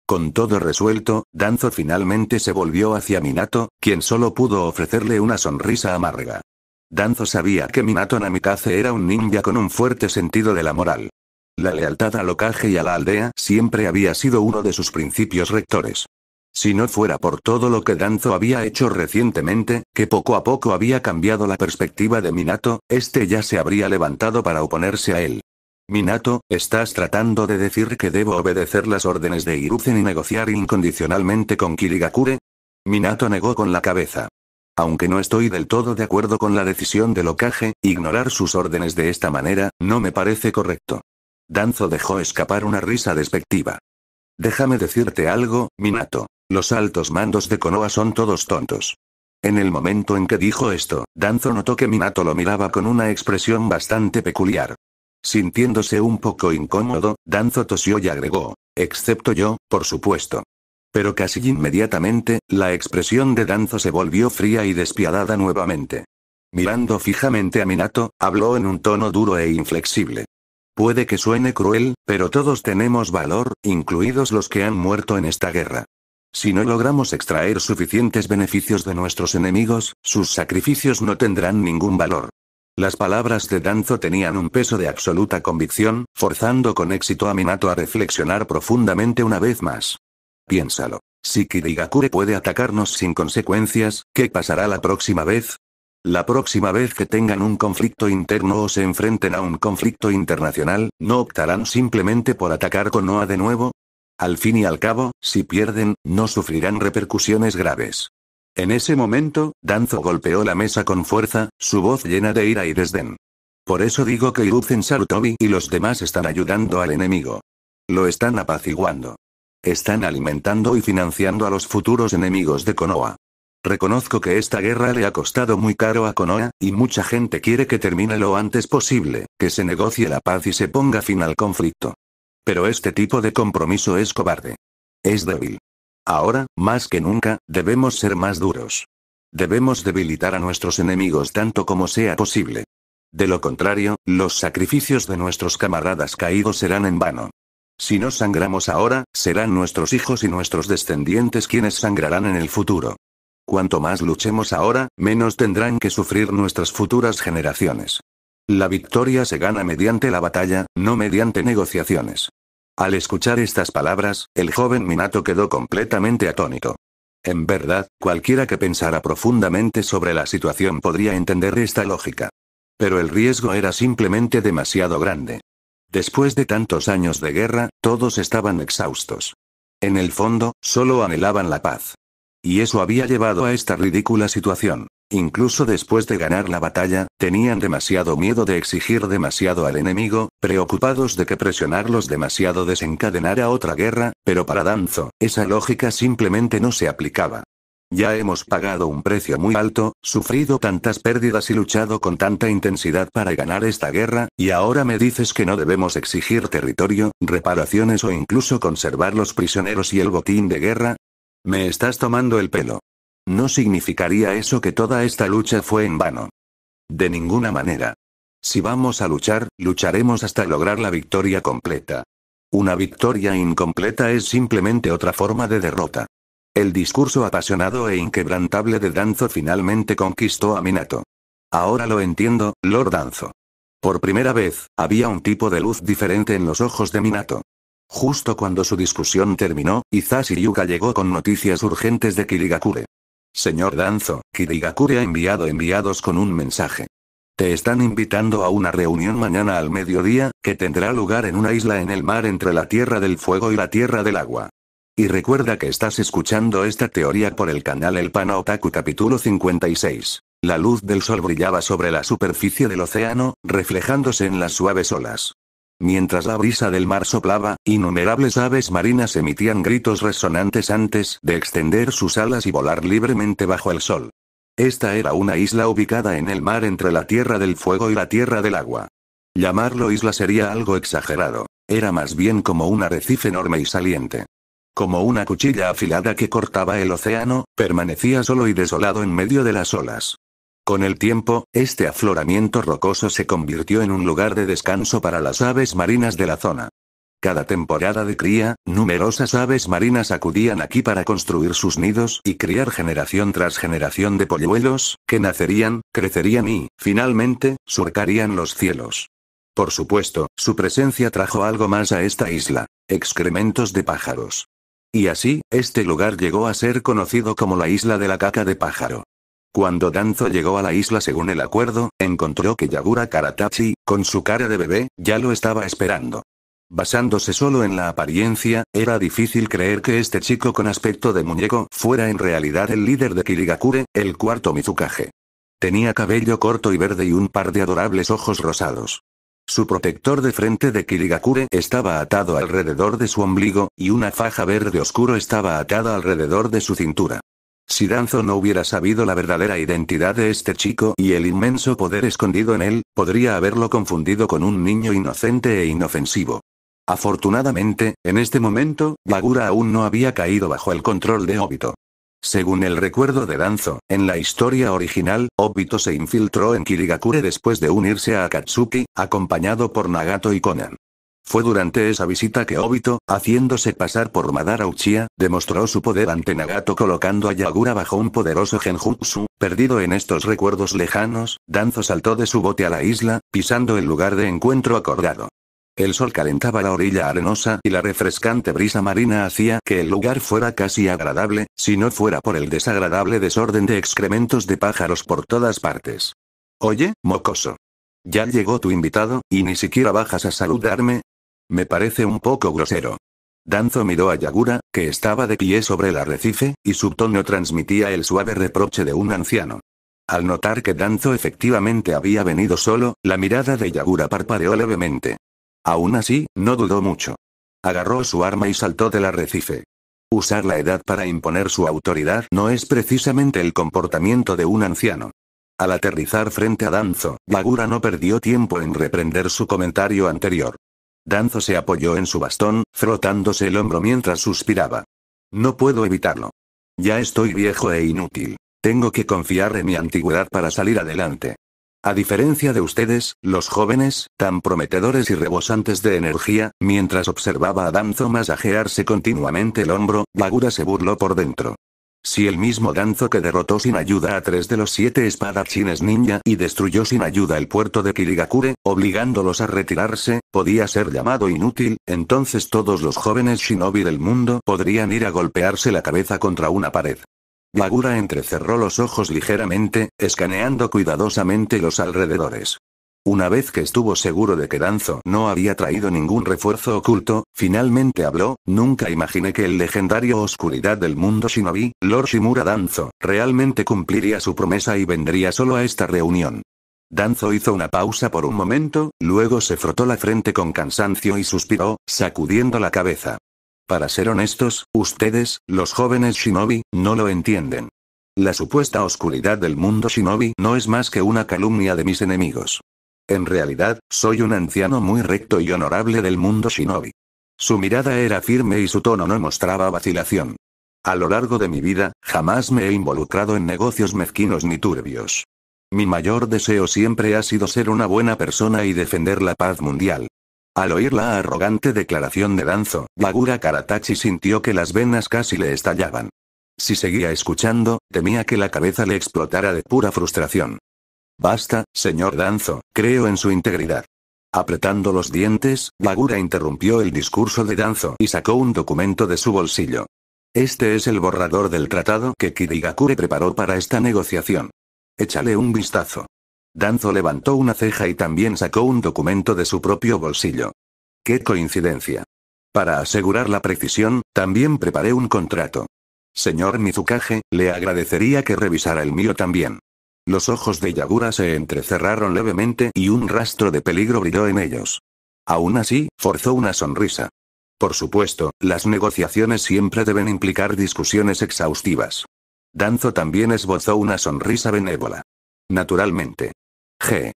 Con todo resuelto, Danzo finalmente se volvió hacia Minato, quien solo pudo ofrecerle una sonrisa amarga. Danzo sabía que Minato Namikaze era un ninja con un fuerte sentido de la moral. La lealtad al Hokage y a la aldea siempre había sido uno de sus principios rectores. Si no fuera por todo lo que Danzo había hecho recientemente, que poco a poco había cambiado la perspectiva de Minato, este ya se habría levantado para oponerse a él. Minato, ¿estás tratando de decir que debo obedecer las órdenes de Hiruzen y negociar incondicionalmente con Kirigakure? Minato negó con la cabeza. Aunque no estoy del todo de acuerdo con la decisión del Hokage, ignorar sus órdenes de esta manera, no me parece correcto. Danzo dejó escapar una risa despectiva. Déjame decirte algo, Minato. Los altos mandos de Konoha son todos tontos. En el momento en que dijo esto, Danzo notó que Minato lo miraba con una expresión bastante peculiar. Sintiéndose un poco incómodo, Danzo tosió y agregó, excepto yo, por supuesto. Pero casi inmediatamente, la expresión de Danzo se volvió fría y despiadada nuevamente. Mirando fijamente a Minato, habló en un tono duro e inflexible. Puede que suene cruel, pero todos tenemos valor, incluidos los que han muerto en esta guerra. Si no logramos extraer suficientes beneficios de nuestros enemigos, sus sacrificios no tendrán ningún valor. Las palabras de Danzo tenían un peso de absoluta convicción, forzando con éxito a Minato a reflexionar profundamente una vez más. Piénsalo. Si Kirigakure puede atacarnos sin consecuencias, ¿qué pasará la próxima vez? La próxima vez que tengan un conflicto interno o se enfrenten a un conflicto internacional, ¿no optarán simplemente por atacar Konoha de nuevo? Al fin y al cabo, si pierden, no sufrirán repercusiones graves. En ese momento, Danzo golpeó la mesa con fuerza, su voz llena de ira y desdén. Por eso digo que Hiruzen Sarutobi y los demás están ayudando al enemigo. Lo están apaciguando. Están alimentando y financiando a los futuros enemigos de Konoha. Reconozco que esta guerra le ha costado muy caro a Konoha, y mucha gente quiere que termine lo antes posible, que se negocie la paz y se ponga fin al conflicto. Pero este tipo de compromiso es cobarde. Es débil. Ahora, más que nunca, debemos ser más duros. Debemos debilitar a nuestros enemigos tanto como sea posible. De lo contrario, los sacrificios de nuestros camaradas caídos serán en vano. Si no sangramos ahora, serán nuestros hijos y nuestros descendientes quienes sangrarán en el futuro. Cuanto más luchemos ahora, menos tendrán que sufrir nuestras futuras generaciones. La victoria se gana mediante la batalla, no mediante negociaciones. Al escuchar estas palabras, el joven Minato quedó completamente atónito. En verdad, cualquiera que pensara profundamente sobre la situación podría entender esta lógica. Pero el riesgo era simplemente demasiado grande. Después de tantos años de guerra, todos estaban exhaustos. En el fondo, solo anhelaban la paz. Y eso había llevado a esta ridícula situación. Incluso después de ganar la batalla, tenían demasiado miedo de exigir demasiado al enemigo, preocupados de que presionarlos demasiado desencadenara otra guerra, pero para Danzo, esa lógica simplemente no se aplicaba. Ya hemos pagado un precio muy alto, sufrido tantas pérdidas y luchado con tanta intensidad para ganar esta guerra, y ahora me dices que no debemos exigir territorio, reparaciones o incluso conservar los prisioneros y el botín de guerra. Me estás tomando el pelo. ¿No significaría eso que toda esta lucha fue en vano? De ninguna manera. Si vamos a luchar, lucharemos hasta lograr la victoria completa. Una victoria incompleta es simplemente otra forma de derrota. El discurso apasionado e inquebrantable de Danzo finalmente conquistó a Minato. Ahora lo entiendo, Lord Danzo. Por primera vez, había un tipo de luz diferente en los ojos de Minato. Justo cuando su discusión terminó, Hisashi Yuka llegó con noticias urgentes de Kirigakure. Señor Danzo, Kirigakure ha enviado enviados con un mensaje. Te están invitando a una reunión mañana al mediodía, que tendrá lugar en una isla en el mar entre la Tierra del Fuego y la Tierra del Agua. Y recuerda que estás escuchando esta teoría por el canal El Pana Otaku capítulo 56. La luz del sol brillaba sobre la superficie del océano, reflejándose en las suaves olas. Mientras la brisa del mar soplaba, innumerables aves marinas emitían gritos resonantes antes de extender sus alas y volar libremente bajo el sol. Esta era una isla ubicada en el mar entre la Tierra del Fuego y la Tierra del Agua. Llamarlo isla sería algo exagerado. Era más bien como un arrecife enorme y saliente. Como una cuchilla afilada que cortaba el océano, permanecía solo y desolado en medio de las olas. Con el tiempo, este afloramiento rocoso se convirtió en un lugar de descanso para las aves marinas de la zona. Cada temporada de cría, numerosas aves marinas acudían aquí para construir sus nidos y criar generación tras generación de polluelos, que nacerían, crecerían y, finalmente, surcarían los cielos. Por supuesto, su presencia trajo algo más a esta isla: excrementos de pájaros. Y así, este lugar llegó a ser conocido como la isla de la caca de pájaro. Cuando Danzo llegó a la isla según el acuerdo, encontró que Yagura Karatachi, con su cara de bebé, ya lo estaba esperando. Basándose solo en la apariencia, era difícil creer que este chico con aspecto de muñeco fuera en realidad el líder de Kirigakure, el cuarto Mizukage. Tenía cabello corto y verde y un par de adorables ojos rosados. Su protector de frente de Kirigakure estaba atado alrededor de su ombligo, y una faja verde oscuro estaba atada alrededor de su cintura. Si Danzo no hubiera sabido la verdadera identidad de este chico y el inmenso poder escondido en él, podría haberlo confundido con un niño inocente e inofensivo. Afortunadamente, en este momento, Yagura aún no había caído bajo el control de Obito. Según el recuerdo de Danzo, en la historia original, Obito se infiltró en Kirigakure después de unirse a Akatsuki, acompañado por Nagato y Konan. Fue durante esa visita que Obito, haciéndose pasar por Madara Uchiha, demostró su poder ante Nagato colocando a Yagura bajo un poderoso genjutsu. Perdido en estos recuerdos lejanos, Danzo saltó de su bote a la isla, pisando el lugar de encuentro acordado. El sol calentaba la orilla arenosa y la refrescante brisa marina hacía que el lugar fuera casi agradable, si no fuera por el desagradable desorden de excrementos de pájaros por todas partes. Oye, mocoso. Ya llegó tu invitado, y ni siquiera bajas a saludarme. Me parece un poco grosero. Danzo miró a Yagura, que estaba de pie sobre el arrecife, y su tono transmitía el suave reproche de un anciano. Al notar que Danzo efectivamente había venido solo, la mirada de Yagura parpadeó levemente. Aún así, no dudó mucho. Agarró su arma y saltó del arrecife. Usar la edad para imponer su autoridad no es precisamente el comportamiento de un anciano. Al aterrizar frente a Danzo, Yagura no perdió tiempo en reprender su comentario anterior. Danzo se apoyó en su bastón, frotándose el hombro mientras suspiraba. No puedo evitarlo. Ya estoy viejo e inútil. Tengo que confiar en mi antigüedad para salir adelante. A diferencia de ustedes, los jóvenes, tan prometedores y rebosantes de energía, mientras observaba a Danzo masajearse continuamente el hombro, Yagura se burló por dentro. Si el mismo Danzo que derrotó sin ayuda a 3 de los 7 espadachines ninja y destruyó sin ayuda el puerto de Kirigakure, obligándolos a retirarse, podía ser llamado inútil, entonces todos los jóvenes shinobi del mundo podrían ir a golpearse la cabeza contra una pared. Yagura entrecerró los ojos ligeramente, escaneando cuidadosamente los alrededores. Una vez que estuvo seguro de que Danzo no había traído ningún refuerzo oculto, finalmente habló: nunca imaginé que el legendario Oscuridad del Mundo Shinobi, Lord Shimura Danzo, realmente cumpliría su promesa y vendría solo a esta reunión. Danzo hizo una pausa por un momento, luego se frotó la frente con cansancio y suspiró, sacudiendo la cabeza. Para ser honestos, ustedes, los jóvenes shinobi, no lo entienden. La supuesta oscuridad del mundo shinobi no es más que una calumnia de mis enemigos. En realidad, soy un anciano muy recto y honorable del mundo shinobi. Su mirada era firme y su tono no mostraba vacilación. A lo largo de mi vida, jamás me he involucrado en negocios mezquinos ni turbios. Mi mayor deseo siempre ha sido ser una buena persona y defender la paz mundial. Al oír la arrogante declaración de Danzo, Yagura Karatachi sintió que las venas casi le estallaban. Si seguía escuchando, temía que la cabeza le explotara de pura frustración. Basta, señor Danzo, creo en su integridad. Apretando los dientes, Yagura interrumpió el discurso de Danzo y sacó un documento de su bolsillo. Este es el borrador del tratado que Kirigakure preparó para esta negociación. Échale un vistazo. Danzo levantó una ceja y también sacó un documento de su propio bolsillo. ¡Qué coincidencia! Para asegurar la precisión, también preparé un contrato. Señor Mizukage, le agradecería que revisara el mío también. Los ojos de Yagura se entrecerraron levemente y un rastro de peligro brilló en ellos. Aún así, forzó una sonrisa. Por supuesto, las negociaciones siempre deben implicar discusiones exhaustivas. Danzo también esbozó una sonrisa benévola. Naturalmente. G.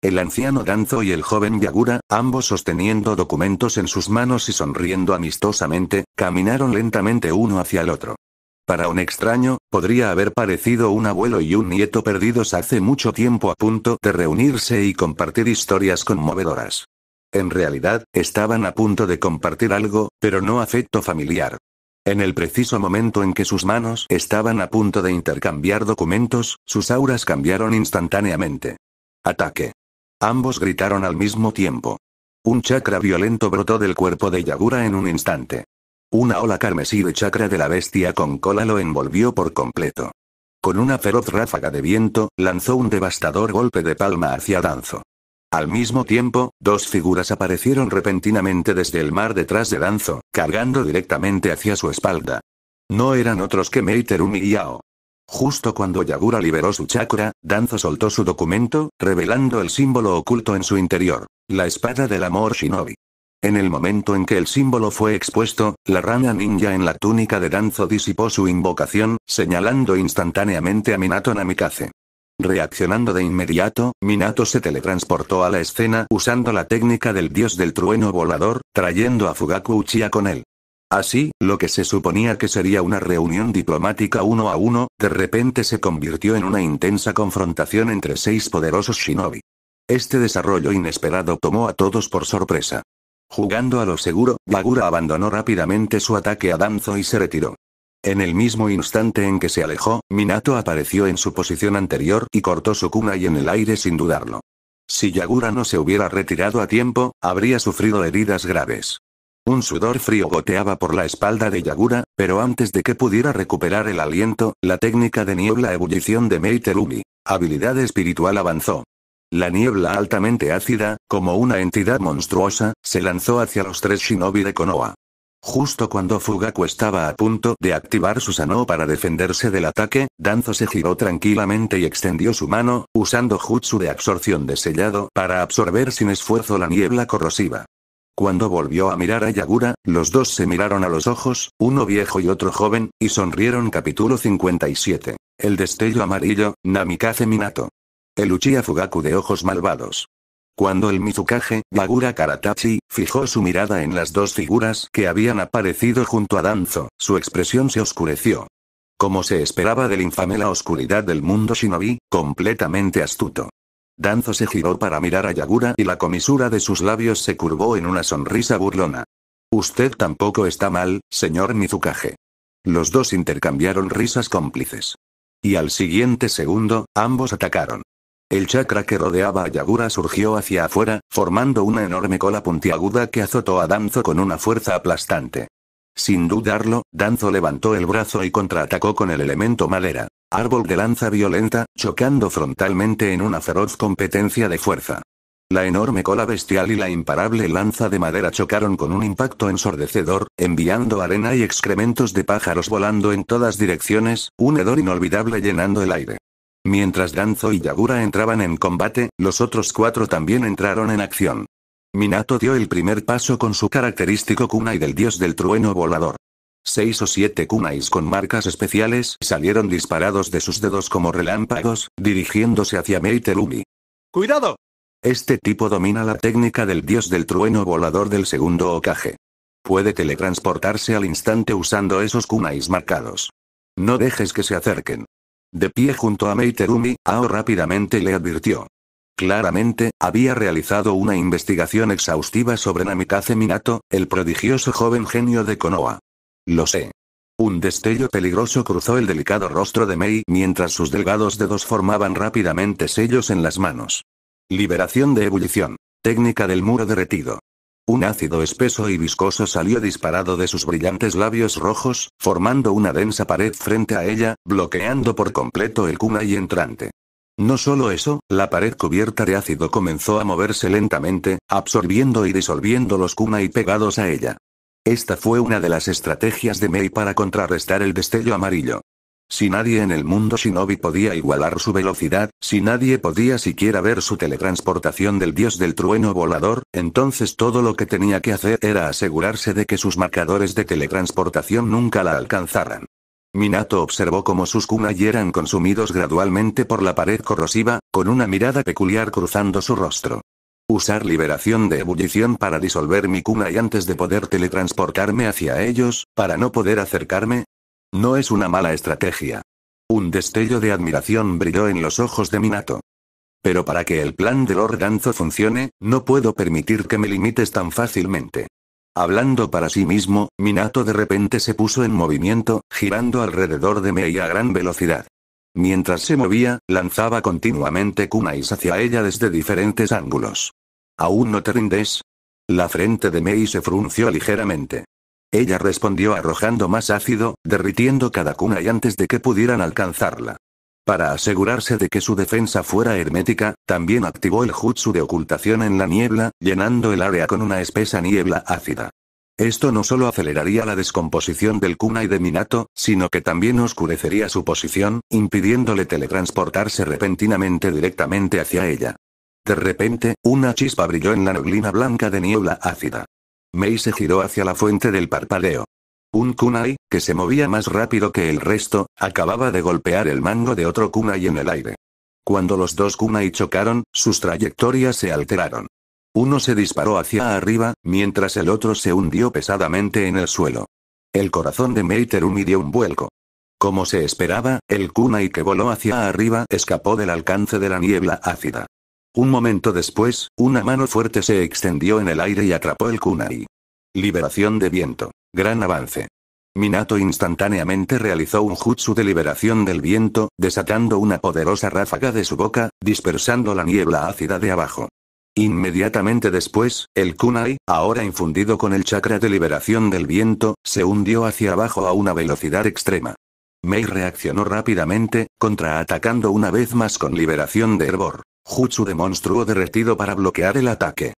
El anciano Danzo y el joven Yagura, ambos sosteniendo documentos en sus manos y sonriendo amistosamente, caminaron lentamente uno hacia el otro. Para un extraño, podría haber parecido un abuelo y un nieto perdidos hace mucho tiempo a punto de reunirse y compartir historias conmovedoras. En realidad, estaban a punto de compartir algo, pero no afecto familiar. En el preciso momento en que sus manos estaban a punto de intercambiar documentos, sus auras cambiaron instantáneamente. ¡Ataque! Ambos gritaron al mismo tiempo. Un chakra violento brotó del cuerpo de Yagura en un instante. Una ola carmesí de chakra de la bestia con cola lo envolvió por completo. Con una feroz ráfaga de viento, lanzó un devastador golpe de palma hacia Danzo. Al mismo tiempo, dos figuras aparecieron repentinamente desde el mar detrás de Danzo, cargando directamente hacia su espalda. No eran otros que Mei Terumi y Yao. Justo cuando Yagura liberó su chakra, Danzo soltó su documento, revelando el símbolo oculto en su interior, la espada del amor shinobi. En el momento en que el símbolo fue expuesto, la rana ninja en la túnica de Danzo disipó su invocación, señalando instantáneamente a Minato Namikaze. Reaccionando de inmediato, Minato se teletransportó a la escena usando la técnica del dios del trueno volador, trayendo a Fugaku Uchiha con él. Así, lo que se suponía que sería una reunión diplomática 1 a 1, de repente se convirtió en una intensa confrontación entre 6 poderosos shinobi. Este desarrollo inesperado tomó a todos por sorpresa. Jugando a lo seguro, Yagura abandonó rápidamente su ataque a Danzo y se retiró. En el mismo instante en que se alejó, Minato apareció en su posición anterior y cortó su kunai en el aire sin dudarlo. Si Yagura no se hubiera retirado a tiempo, habría sufrido heridas graves. Un sudor frío goteaba por la espalda de Yagura, pero antes de que pudiera recuperar el aliento, la técnica de niebla ebullición de Mei Terumi, habilidad espiritual avanzó. La niebla altamente ácida, como una entidad monstruosa, se lanzó hacia los 3 shinobi de Konoha. Justo cuando Fugaku estaba a punto de activar su Sanoo para defenderse del ataque, Danzo se giró tranquilamente y extendió su mano, usando jutsu de absorción de sellado para absorber sin esfuerzo la niebla corrosiva. Cuando volvió a mirar a Yagura, los dos se miraron a los ojos, uno viejo y otro joven, y sonrieron. Capítulo 57. El destello amarillo, Namikaze Minato. El Uchiha Fugaku de ojos malvados. Cuando el Mizukage, Yagura Karatachi, fijó su mirada en las dos figuras que habían aparecido junto a Danzo, su expresión se oscureció. Como se esperaba del infame, la oscuridad del mundo shinobi, completamente astuto. Danzo se giró para mirar a Yagura y la comisura de sus labios se curvó en una sonrisa burlona. Usted tampoco está mal, señor Mizukage. Los dos intercambiaron risas cómplices. Y al siguiente segundo, ambos atacaron. El chakra que rodeaba a Yagura surgió hacia afuera, formando una enorme cola puntiaguda que azotó a Danzo con una fuerza aplastante. Sin dudarlo, Danzo levantó el brazo y contraatacó con el elemento madera, árbol de lanza violenta, chocando frontalmente en una feroz competencia de fuerza. La enorme cola bestial y la imparable lanza de madera chocaron con un impacto ensordecedor, enviando arena y excrementos de pájaros volando en todas direcciones, un hedor inolvidable llenando el aire. Mientras Danzo y Yagura entraban en combate, los otros 4 también entraron en acción. Minato dio el primer paso con su característico kunai del dios del trueno volador. 6 o 7 kunais con marcas especiales salieron disparados de sus dedos como relámpagos, dirigiéndose hacia Mei Terumi. ¡Cuidado! Este tipo domina la técnica del dios del trueno volador del segundo Hokage. Puede teletransportarse al instante usando esos kunais marcados. No dejes que se acerquen. De pie junto a Mei Terumi, Ao rápidamente le advirtió. Claramente, había realizado una investigación exhaustiva sobre Namikaze Minato, el prodigioso joven genio de Konoha. Lo sé. Un destello peligroso cruzó el delicado rostro de Mei mientras sus delgados dedos formaban rápidamente sellos en las manos. Liberación de ebullición. Técnica del muro derretido. Un ácido espeso y viscoso salió disparado de sus brillantes labios rojos, formando una densa pared frente a ella, bloqueando por completo el kunai entrante. No solo eso, la pared cubierta de ácido comenzó a moverse lentamente, absorbiendo y disolviendo los kunai pegados a ella. Esta fue una de las estrategias de Mei para contrarrestar el destello amarillo. Si nadie en el mundo shinobi podía igualar su velocidad, si nadie podía siquiera ver su teletransportación del dios del trueno volador, entonces todo lo que tenía que hacer era asegurarse de que sus marcadores de teletransportación nunca la alcanzaran. Minato observó cómo sus kunai eran consumidos gradualmente por la pared corrosiva, con una mirada peculiar cruzando su rostro. Usar liberación de ebullición para disolver mi kunai antes de poder teletransportarme hacia ellos, para no poder acercarme. No es una mala estrategia. Un destello de admiración brilló en los ojos de Minato. Pero para que el plan de Lord Danzo funcione, no puedo permitir que me limites tan fácilmente. Hablando para sí mismo, Minato de repente se puso en movimiento, girando alrededor de Mei a gran velocidad. Mientras se movía, lanzaba continuamente kunais hacia ella desde diferentes ángulos. ¿Aún no te rindes? La frente de Mei se frunció ligeramente. Ella respondió arrojando más ácido, derritiendo cada kunai antes de que pudieran alcanzarla. Para asegurarse de que su defensa fuera hermética, también activó el jutsu de ocultación en la niebla, llenando el área con una espesa niebla ácida. Esto no solo aceleraría la descomposición del kunai de Minato, sino que también oscurecería su posición, impidiéndole teletransportarse repentinamente directamente hacia ella. De repente, una chispa brilló en la neblina blanca de niebla ácida. Mei se giró hacia la fuente del parpadeo. Un kunai, que se movía más rápido que el resto, acababa de golpear el mango de otro kunai en el aire. Cuando los dos kunai chocaron, sus trayectorias se alteraron. Uno se disparó hacia arriba, mientras el otro se hundió pesadamente en el suelo. El corazón de Mei Terumi dio un vuelco. Como se esperaba, el kunai que voló hacia arriba escapó del alcance de la niebla ácida. Un momento después, una mano fuerte se extendió en el aire y atrapó el kunai. Liberación de viento. Gran avance. Minato instantáneamente realizó un jutsu de liberación del viento, desatando una poderosa ráfaga de su boca, dispersando la niebla ácida de abajo. Inmediatamente después, el kunai, ahora infundido con el chakra de liberación del viento, se hundió hacia abajo a una velocidad extrema. Mei reaccionó rápidamente, contraatacando una vez más con liberación de hervor, jutsu de monstruo derretido para bloquear el ataque.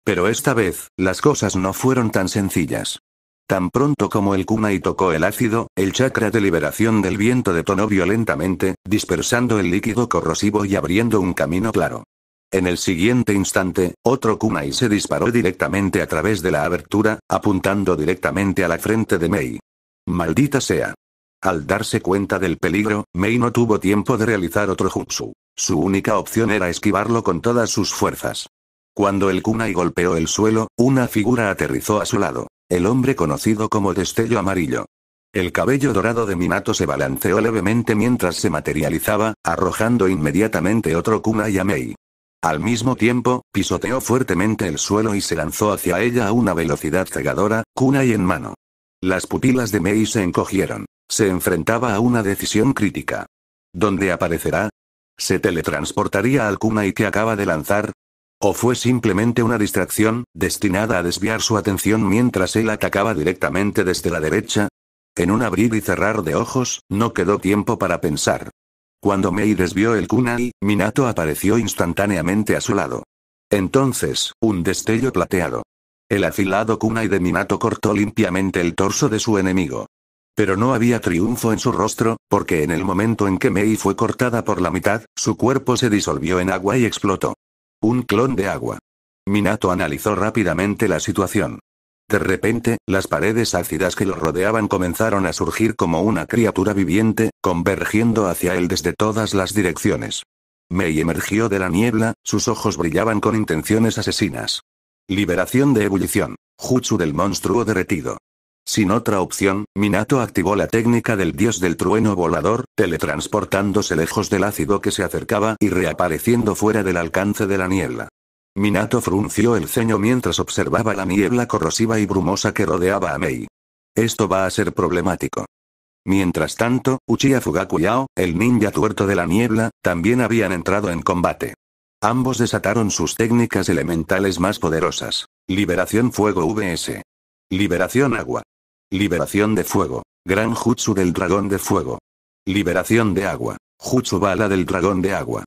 Pero esta vez, las cosas no fueron tan sencillas. Tan pronto como el kunai tocó el ácido, el chakra de liberación del viento detonó violentamente, dispersando el líquido corrosivo y abriendo un camino claro. En el siguiente instante, otro kunai se disparó directamente a través de la abertura, apuntando directamente a la frente de Mei. ¡Maldita sea! Al darse cuenta del peligro, Mei no tuvo tiempo de realizar otro jutsu. Su única opción era esquivarlo con todas sus fuerzas. Cuando el kunai golpeó el suelo, una figura aterrizó a su lado. El hombre conocido como Destello Amarillo. El cabello dorado de Minato se balanceó levemente mientras se materializaba, arrojando inmediatamente otro kunai a Mei. Al mismo tiempo, pisoteó fuertemente el suelo y se lanzó hacia ella a una velocidad cegadora, kunai en mano. Las pupilas de Mei se encogieron. Se enfrentaba a una decisión crítica. ¿Dónde aparecerá? ¿Se teletransportaría al kunai que acaba de lanzar? ¿O fue simplemente una distracción, destinada a desviar su atención mientras él atacaba directamente desde la derecha? En un abrir y cerrar de ojos, no quedó tiempo para pensar. Cuando Mei desvió el kunai, Minato apareció instantáneamente a su lado. Entonces, un destello plateado. El afilado kunai de Minato cortó limpiamente el torso de su enemigo. Pero no había triunfo en su rostro, porque en el momento en que Mei fue cortada por la mitad, su cuerpo se disolvió en agua y explotó. Un clon de agua. Minato analizó rápidamente la situación. De repente, las paredes ácidas que lo rodeaban comenzaron a surgir como una criatura viviente, convergiendo hacia él desde todas las direcciones. Mei emergió de la niebla, sus ojos brillaban con intenciones asesinas. Liberación de ebullición. Jutsu del monstruo derretido. Sin otra opción, Minato activó la técnica del dios del trueno volador, teletransportándose lejos del ácido que se acercaba y reapareciendo fuera del alcance de la niebla. Minato frunció el ceño mientras observaba la niebla corrosiva y brumosa que rodeaba a Mei. Esto va a ser problemático. Mientras tanto, Uchiha Fugaku y Ao, el ninja tuerto de la niebla, también habían entrado en combate. Ambos desataron sus técnicas elementales más poderosas. Liberación fuego vs. Liberación agua. Liberación de fuego. Gran jutsu del dragón de fuego. Liberación de agua. Jutsu bala del dragón de agua.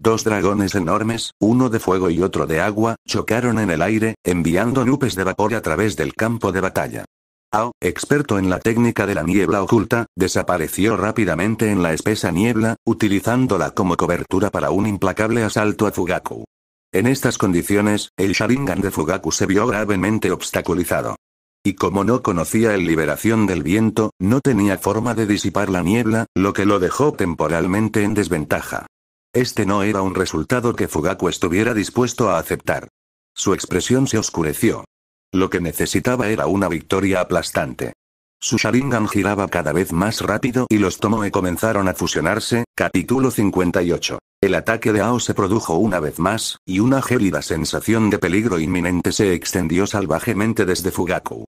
Dos dragones enormes, uno de fuego y otro de agua, chocaron en el aire, enviando nubes de vapor a través del campo de batalla. Ao, experto en la técnica de la niebla oculta, desapareció rápidamente en la espesa niebla, utilizándola como cobertura para un implacable asalto a Fugaku. En estas condiciones, el Sharingan de Fugaku se vio gravemente obstaculizado. Y como no conocía el liberación del viento, no tenía forma de disipar la niebla, lo que lo dejó temporalmente en desventaja. Este no era un resultado que Fugaku estuviera dispuesto a aceptar. Su expresión se oscureció. Lo que necesitaba era una victoria aplastante. Su Sharingan giraba cada vez más rápido y los Tomoe comenzaron a fusionarse. Capítulo 58. El ataque de Ao se produjo una vez más, y una gélida sensación de peligro inminente se extendió salvajemente desde Fugaku.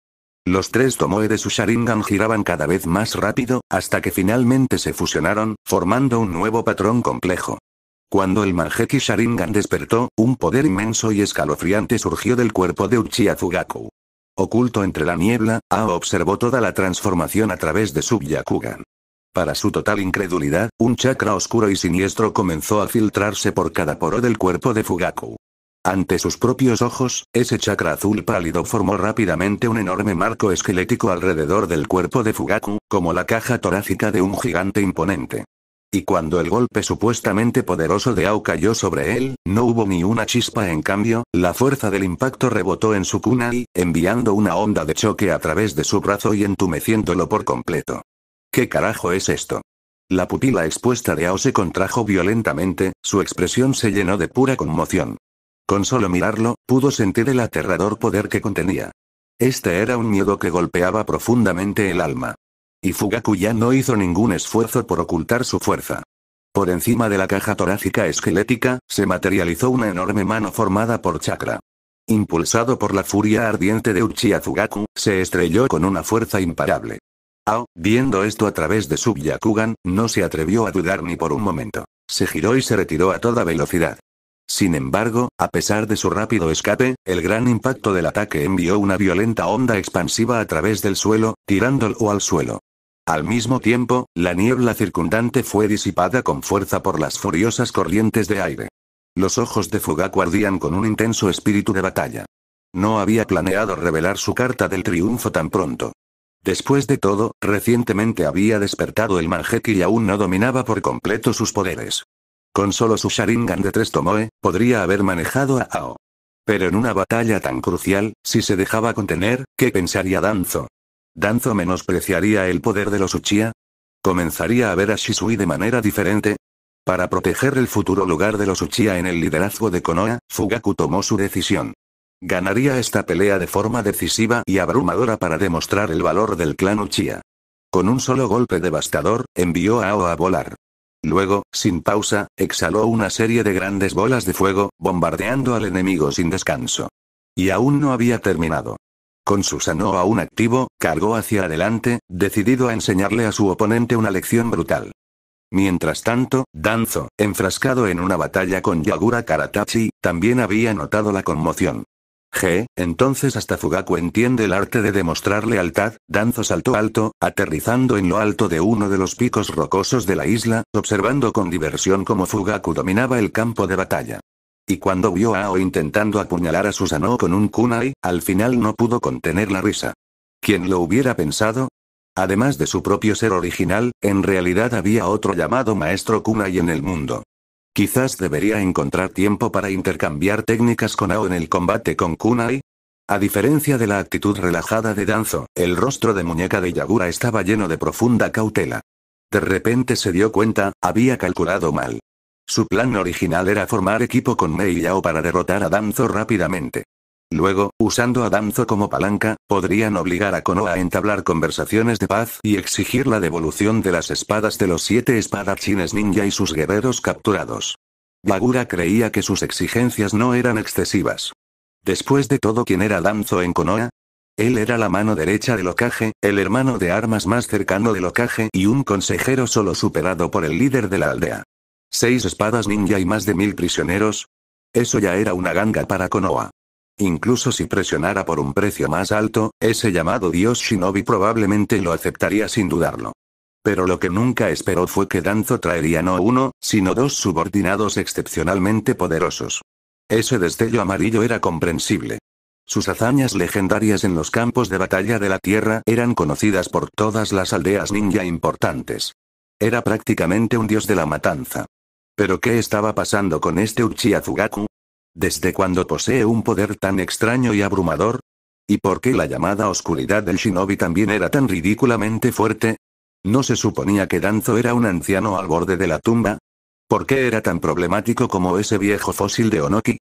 Los tres Tomoe de su Sharingan giraban cada vez más rápido, hasta que finalmente se fusionaron, formando un nuevo patrón complejo. Cuando el Manjeki Sharingan despertó, un poder inmenso y escalofriante surgió del cuerpo de Uchiha Fugaku. Oculto entre la niebla, Ao observó toda la transformación a través de su Byakugan. Para su total incredulidad, un chakra oscuro y siniestro comenzó a filtrarse por cada poro del cuerpo de Fugaku. Ante sus propios ojos, ese chakra azul pálido formó rápidamente un enorme marco esquelético alrededor del cuerpo de Fugaku, como la caja torácica de un gigante imponente. Y cuando el golpe supuestamente poderoso de Ao cayó sobre él, no hubo ni una chispa. En cambio, la fuerza del impacto rebotó en su kunai, enviando una onda de choque a través de su brazo y entumeciéndolo por completo. ¿Qué carajo es esto? La pupila expuesta de Ao se contrajo violentamente, su expresión se llenó de pura conmoción. Con solo mirarlo, pudo sentir el aterrador poder que contenía. Este era un miedo que golpeaba profundamente el alma. Y Fugaku ya no hizo ningún esfuerzo por ocultar su fuerza. Por encima de la caja torácica esquelética, se materializó una enorme mano formada por chakra. Impulsado por la furia ardiente de Uchiha Fugaku, se estrelló con una fuerza imparable. Ao, viendo esto a través de su Byakugan, no se atrevió a dudar ni por un momento. Se giró y se retiró a toda velocidad. Sin embargo, a pesar de su rápido escape, el gran impacto del ataque envió una violenta onda expansiva a través del suelo, tirándolo al suelo. Al mismo tiempo, la niebla circundante fue disipada con fuerza por las furiosas corrientes de aire. Los ojos de Fugaku ardían con un intenso espíritu de batalla. No había planeado revelar su carta del triunfo tan pronto. Después de todo, recientemente había despertado el Manjeki y aún no dominaba por completo sus poderes. Con solo su Sharingan de 3 Tomoe, podría haber manejado a Ao. Pero en una batalla tan crucial, si se dejaba contener, ¿qué pensaría Danzo? ¿Danzo menospreciaría el poder de los Uchiha? ¿Comenzaría a ver a Shisui de manera diferente? Para proteger el futuro lugar de los Uchiha en el liderazgo de Konoha, Fugaku tomó su decisión. Ganaría esta pelea de forma decisiva y abrumadora para demostrar el valor del clan Uchiha. Con un solo golpe devastador, envió a Ao a volar. Luego, sin pausa, exhaló una serie de grandes bolas de fuego, bombardeando al enemigo sin descanso. Y aún no había terminado. Con su Sanoo aún activo, cargó hacia adelante, decidido a enseñarle a su oponente una lección brutal. Mientras tanto, Danzo, enfrascado en una batalla con Yagura Karatachi, también había notado la conmoción. Entonces hasta Fugaku entiende el arte de demostrar lealtad. Danzo saltó alto, aterrizando en lo alto de uno de los picos rocosos de la isla, observando con diversión cómo Fugaku dominaba el campo de batalla. Y cuando vio a Ao intentando apuñalar a Susanoo con un kunai, al final no pudo contener la risa. ¿Quién lo hubiera pensado? Además de su propio ser original, en realidad había otro llamado Maestro Kunai en el mundo. Quizás debería encontrar tiempo para intercambiar técnicas con Ao en el combate con kunai. A diferencia de la actitud relajada de Danzo, el rostro de muñeca de Yagura estaba lleno de profunda cautela. De repente se dio cuenta, había calculado mal. Su plan original era formar equipo con Mei y Ao para derrotar a Danzo rápidamente. Luego, usando a Danzo como palanca, podrían obligar a Konoha a entablar conversaciones de paz y exigir la devolución de las espadas de los 7 espadachines ninja y sus guerreros capturados. Yagura creía que sus exigencias no eran excesivas. Después de todo, ¿quién era Danzo en Konoha? Él era la mano derecha del Hokage, el hermano de armas más cercano del Hokage y un consejero solo superado por el líder de la aldea. 6 espadas ninja y más de 1000 prisioneros. Eso ya era una ganga para Konoha. Incluso si presionara por un precio más alto, ese llamado dios shinobi probablemente lo aceptaría sin dudarlo. Pero lo que nunca esperó fue que Danzo traería no uno, sino 2 subordinados excepcionalmente poderosos. Ese destello amarillo era comprensible. Sus hazañas legendarias en los campos de batalla de la Tierra eran conocidas por todas las aldeas ninja importantes. Era prácticamente un dios de la matanza. ¿Pero qué estaba pasando con este Uchiha Fugaku? ¿Desde cuándo posee un poder tan extraño y abrumador? ¿Y por qué la llamada oscuridad del shinobi también era tan ridículamente fuerte? ¿No se suponía que Danzo era un anciano al borde de la tumba? ¿Por qué era tan problemático como ese viejo fósil de Onoki?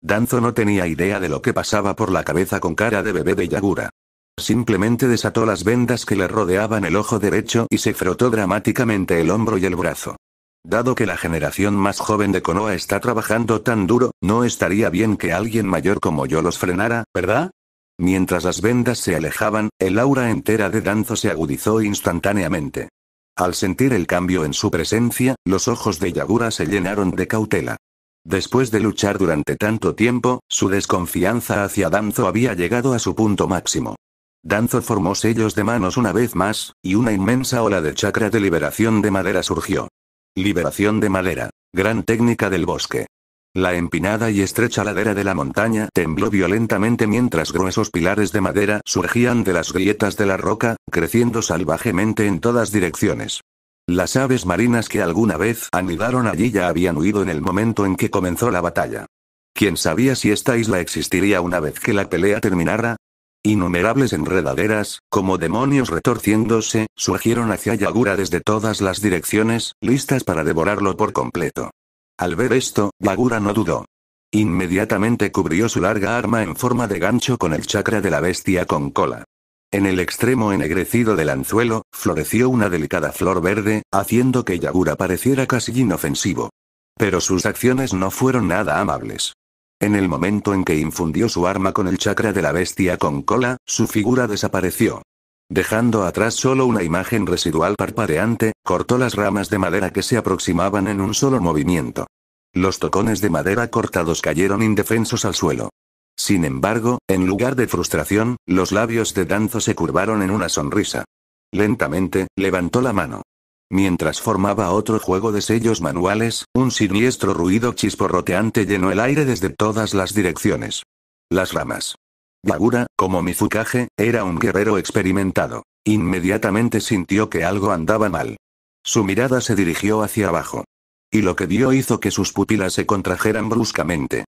Danzo no tenía idea de lo que pasaba por la cabeza con cara de bebé de Yagura. Simplemente desató las vendas que le rodeaban el ojo derecho y se frotó dramáticamente el hombro y el brazo. Dado que la generación más joven de Konoha está trabajando tan duro, no estaría bien que alguien mayor como yo los frenara, ¿verdad? Mientras las vendas se alejaban, el aura entera de Danzo se agudizó instantáneamente. Al sentir el cambio en su presencia, los ojos de Yagura se llenaron de cautela. Después de luchar durante tanto tiempo, su desconfianza hacia Danzo había llegado a su punto máximo. Danzo formó sellos de manos una vez más, y una inmensa ola de chakra de liberación de madera surgió. Liberación de madera. Gran técnica del bosque. La empinada y estrecha ladera de la montaña tembló violentamente mientras gruesos pilares de madera surgían de las grietas de la roca, creciendo salvajemente en todas direcciones. Las aves marinas que alguna vez anidaron allí ya habían huido en el momento en que comenzó la batalla. ¿Quién sabía si esta isla existiría una vez que la pelea terminara? Innumerables enredaderas, como demonios retorciéndose, surgieron hacia Yagura desde todas las direcciones, listas para devorarlo por completo. Al ver esto, Yagura no dudó. Inmediatamente cubrió su larga arma en forma de gancho con el chakra de la bestia con cola. En el extremo ennegrecido del anzuelo, floreció una delicada flor verde, haciendo que Yagura pareciera casi inofensivo. Pero sus acciones no fueron nada amables. En el momento en que infundió su arma con el chakra de la bestia con cola, su figura desapareció. Dejando atrás solo una imagen residual parpadeante, cortó las ramas de madera que se aproximaban en un solo movimiento. Los tocones de madera cortados cayeron indefensos al suelo. Sin embargo, en lugar de frustración, los labios de Danzo se curvaron en una sonrisa. Lentamente, levantó la mano. Mientras formaba otro juego de sellos manuales, un siniestro ruido chisporroteante llenó el aire desde todas las direcciones. Las ramas. Yagura, como Mizukage, era un guerrero experimentado. Inmediatamente sintió que algo andaba mal. Su mirada se dirigió hacia abajo. Y lo que vio hizo que sus pupilas se contrajeran bruscamente.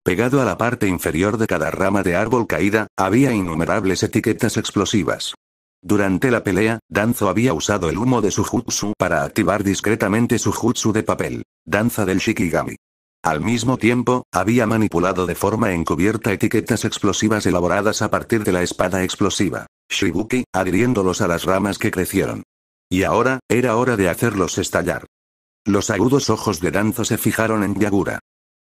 Pegado a la parte inferior de cada rama de árbol caída, había innumerables etiquetas explosivas. Durante la pelea, Danzo había usado el humo de su jutsu para activar discretamente su jutsu de papel, danza del Shikigami. Al mismo tiempo, había manipulado de forma encubierta etiquetas explosivas elaboradas a partir de la espada explosiva, Shibuki, adhiriéndolos a las ramas que crecieron. Y ahora, era hora de hacerlos estallar. Los agudos ojos de Danzo se fijaron en Yagura.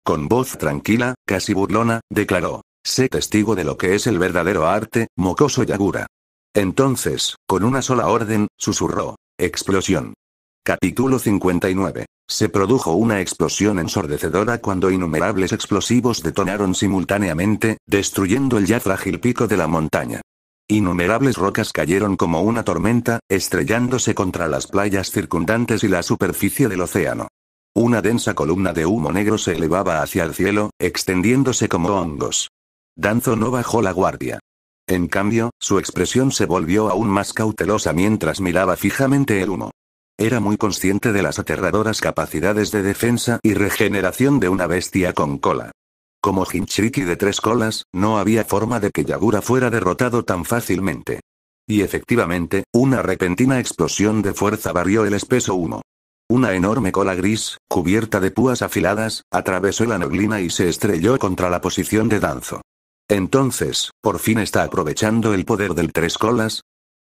Con voz tranquila, casi burlona, declaró: «Sé testigo de lo que es el verdadero arte, mocoso Yagura». Entonces, con una sola orden, susurró: «Explosión». Capítulo 59. Se produjo una explosión ensordecedora cuando innumerables explosivos detonaron simultáneamente, destruyendo el ya frágil pico de la montaña. Innumerables rocas cayeron como una tormenta, estrellándose contra las playas circundantes y la superficie del océano. Una densa columna de humo negro se elevaba hacia el cielo, extendiéndose como hongos. Danzo no bajó la guardia. En cambio, su expresión se volvió aún más cautelosa mientras miraba fijamente el humo. Era muy consciente de las aterradoras capacidades de defensa y regeneración de una bestia con cola. Como Jinchuriki de 3 colas, no había forma de que Yagura fuera derrotado tan fácilmente. Y efectivamente, una repentina explosión de fuerza barrió el espeso humo. Una enorme cola gris, cubierta de púas afiladas, atravesó la neblina y se estrelló contra la posición de Danzo. Entonces, ¿por fin está aprovechando el poder del 3 colas?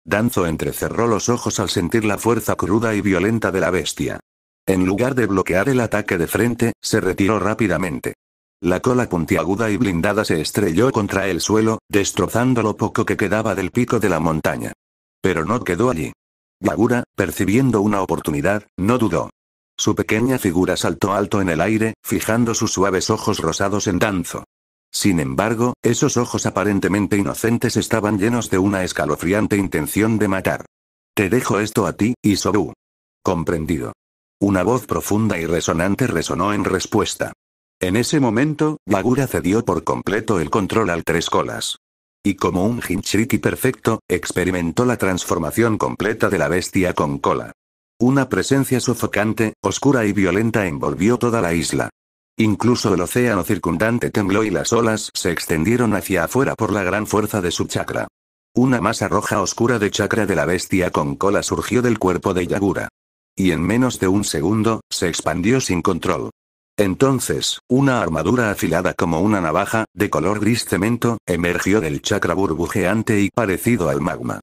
Danzo entrecerró los ojos al sentir la fuerza cruda y violenta de la bestia. En lugar de bloquear el ataque de frente, se retiró rápidamente. La cola puntiaguda y blindada se estrelló contra el suelo, destrozando lo poco que quedaba del pico de la montaña. Pero no quedó allí. Yagura, percibiendo una oportunidad, no dudó. Su pequeña figura saltó alto en el aire, fijando sus suaves ojos rosados en Danzo. Sin embargo, esos ojos aparentemente inocentes estaban llenos de una escalofriante intención de matar. «Te dejo esto a ti, Isobu». «Comprendido». Una voz profunda y resonante resonó en respuesta. En ese momento, Yagura cedió por completo el control al 3 colas. Y como un Jinchuriki perfecto, experimentó la transformación completa de la bestia con cola. Una presencia sofocante, oscura y violenta envolvió toda la isla. Incluso el océano circundante tembló y las olas se extendieron hacia afuera por la gran fuerza de su chakra. Una masa roja oscura de chakra de la bestia con cola surgió del cuerpo de Yagura. Y en menos de un segundo, se expandió sin control. Entonces, una armadura afilada como una navaja, de color gris cemento, emergió del chakra burbujeante y parecido al magma.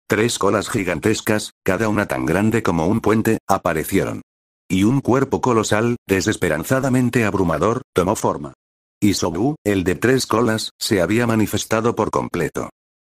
3 colas gigantescas, cada una tan grande como un puente, aparecieron. Y un cuerpo colosal, desesperanzadamente abrumador, tomó forma. Isobu, el de 3 colas, se había manifestado por completo.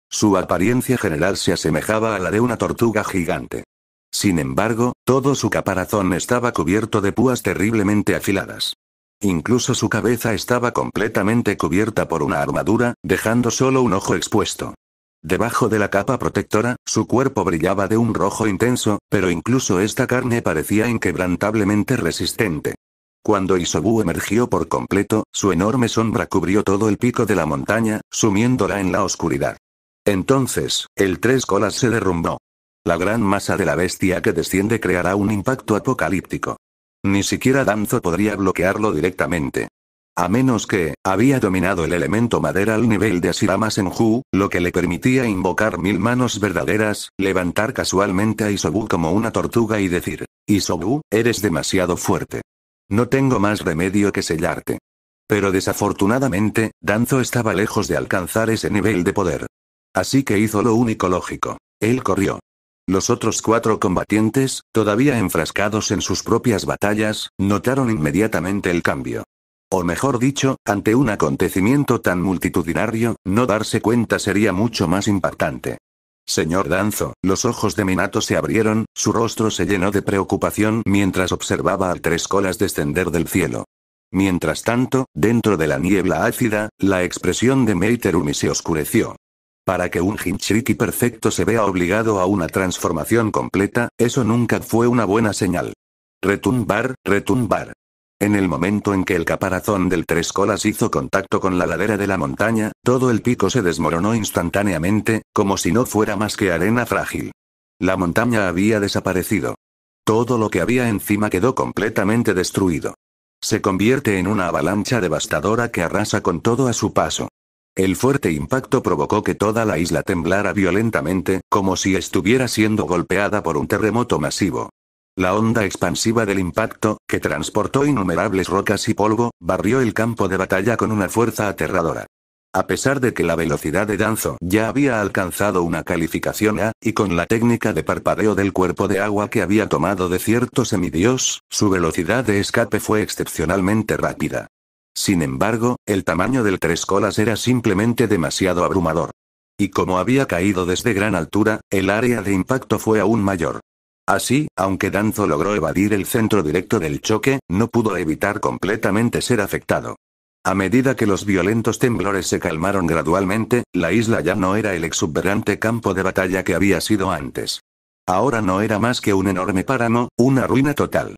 Su apariencia general se asemejaba a la de una tortuga gigante. Sin embargo, todo su caparazón estaba cubierto de púas terriblemente afiladas. Incluso su cabeza estaba completamente cubierta por una armadura, dejando solo un ojo expuesto. Debajo de la capa protectora, su cuerpo brillaba de un rojo intenso, pero incluso esta carne parecía inquebrantablemente resistente. Cuando Isobu emergió por completo, su enorme sombra cubrió todo el pico de la montaña, sumiéndola en la oscuridad. Entonces, el 3 colas se derrumbó. La gran masa de la bestia que desciende creará un impacto apocalíptico. Ni siquiera Danzo podría bloquearlo directamente. A menos que, había dominado el elemento madera al nivel de Ashirama Senju, lo que le permitía invocar 1000 manos verdaderas, levantar casualmente a Isobu como una tortuga y decir: Isobu, eres demasiado fuerte. No tengo más remedio que sellarte. Pero desafortunadamente, Danzo estaba lejos de alcanzar ese nivel de poder. Así que hizo lo único lógico. Él corrió. Los otros 4 combatientes, todavía enfrascados en sus propias batallas, notaron inmediatamente el cambio. O mejor dicho, ante un acontecimiento tan multitudinario, no darse cuenta sería mucho más impactante. Señor Danzo, los ojos de Minato se abrieron, su rostro se llenó de preocupación mientras observaba al 3 colas descender del cielo. Mientras tanto, dentro de la niebla ácida, la expresión de Mei Terumi se oscureció. Para que un Jinchuriki perfecto se vea obligado a una transformación completa, eso nunca fue una buena señal. Retumbar, retumbar. En el momento en que el caparazón del 3 colas hizo contacto con la ladera de la montaña, todo el pico se desmoronó instantáneamente, como si no fuera más que arena frágil. La montaña había desaparecido. Todo lo que había encima quedó completamente destruido. Se convierte en una avalancha devastadora que arrasa con todo a su paso. El fuerte impacto provocó que toda la isla temblara violentamente, como si estuviera siendo golpeada por un terremoto masivo. La onda expansiva del impacto, que transportó innumerables rocas y polvo, barrió el campo de batalla con una fuerza aterradora. A pesar de que la velocidad de Danzo ya había alcanzado una calificación A, y con la técnica de parpadeo del cuerpo de agua que había tomado de cierto semidios, su velocidad de escape fue excepcionalmente rápida. Sin embargo, el tamaño del 3 colas era simplemente demasiado abrumador. Y como había caído desde gran altura, el área de impacto fue aún mayor. Así, aunque Danzo logró evadir el centro directo del choque, no pudo evitar completamente ser afectado. A medida que los violentos temblores se calmaron gradualmente, la isla ya no era el exuberante campo de batalla que había sido antes. Ahora no era más que un enorme páramo, una ruina total.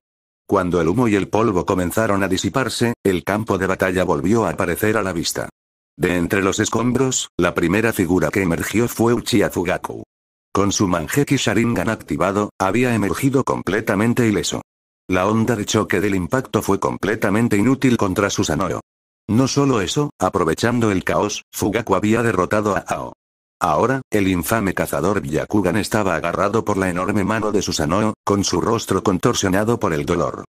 Cuando el humo y el polvo comenzaron a disiparse, el campo de batalla volvió a aparecer a la vista. De entre los escombros, la primera figura que emergió fue Uchiha Fugaku. Con su Mangekyou Sharingan activado, había emergido completamente ileso. La onda de choque del impacto fue completamente inútil contra Susanoo. No solo eso, aprovechando el caos, Fugaku había derrotado a Ao. Ahora, el infame cazador Byakugan estaba agarrado por la enorme mano de Susanoo, con su rostro contorsionado por el dolor.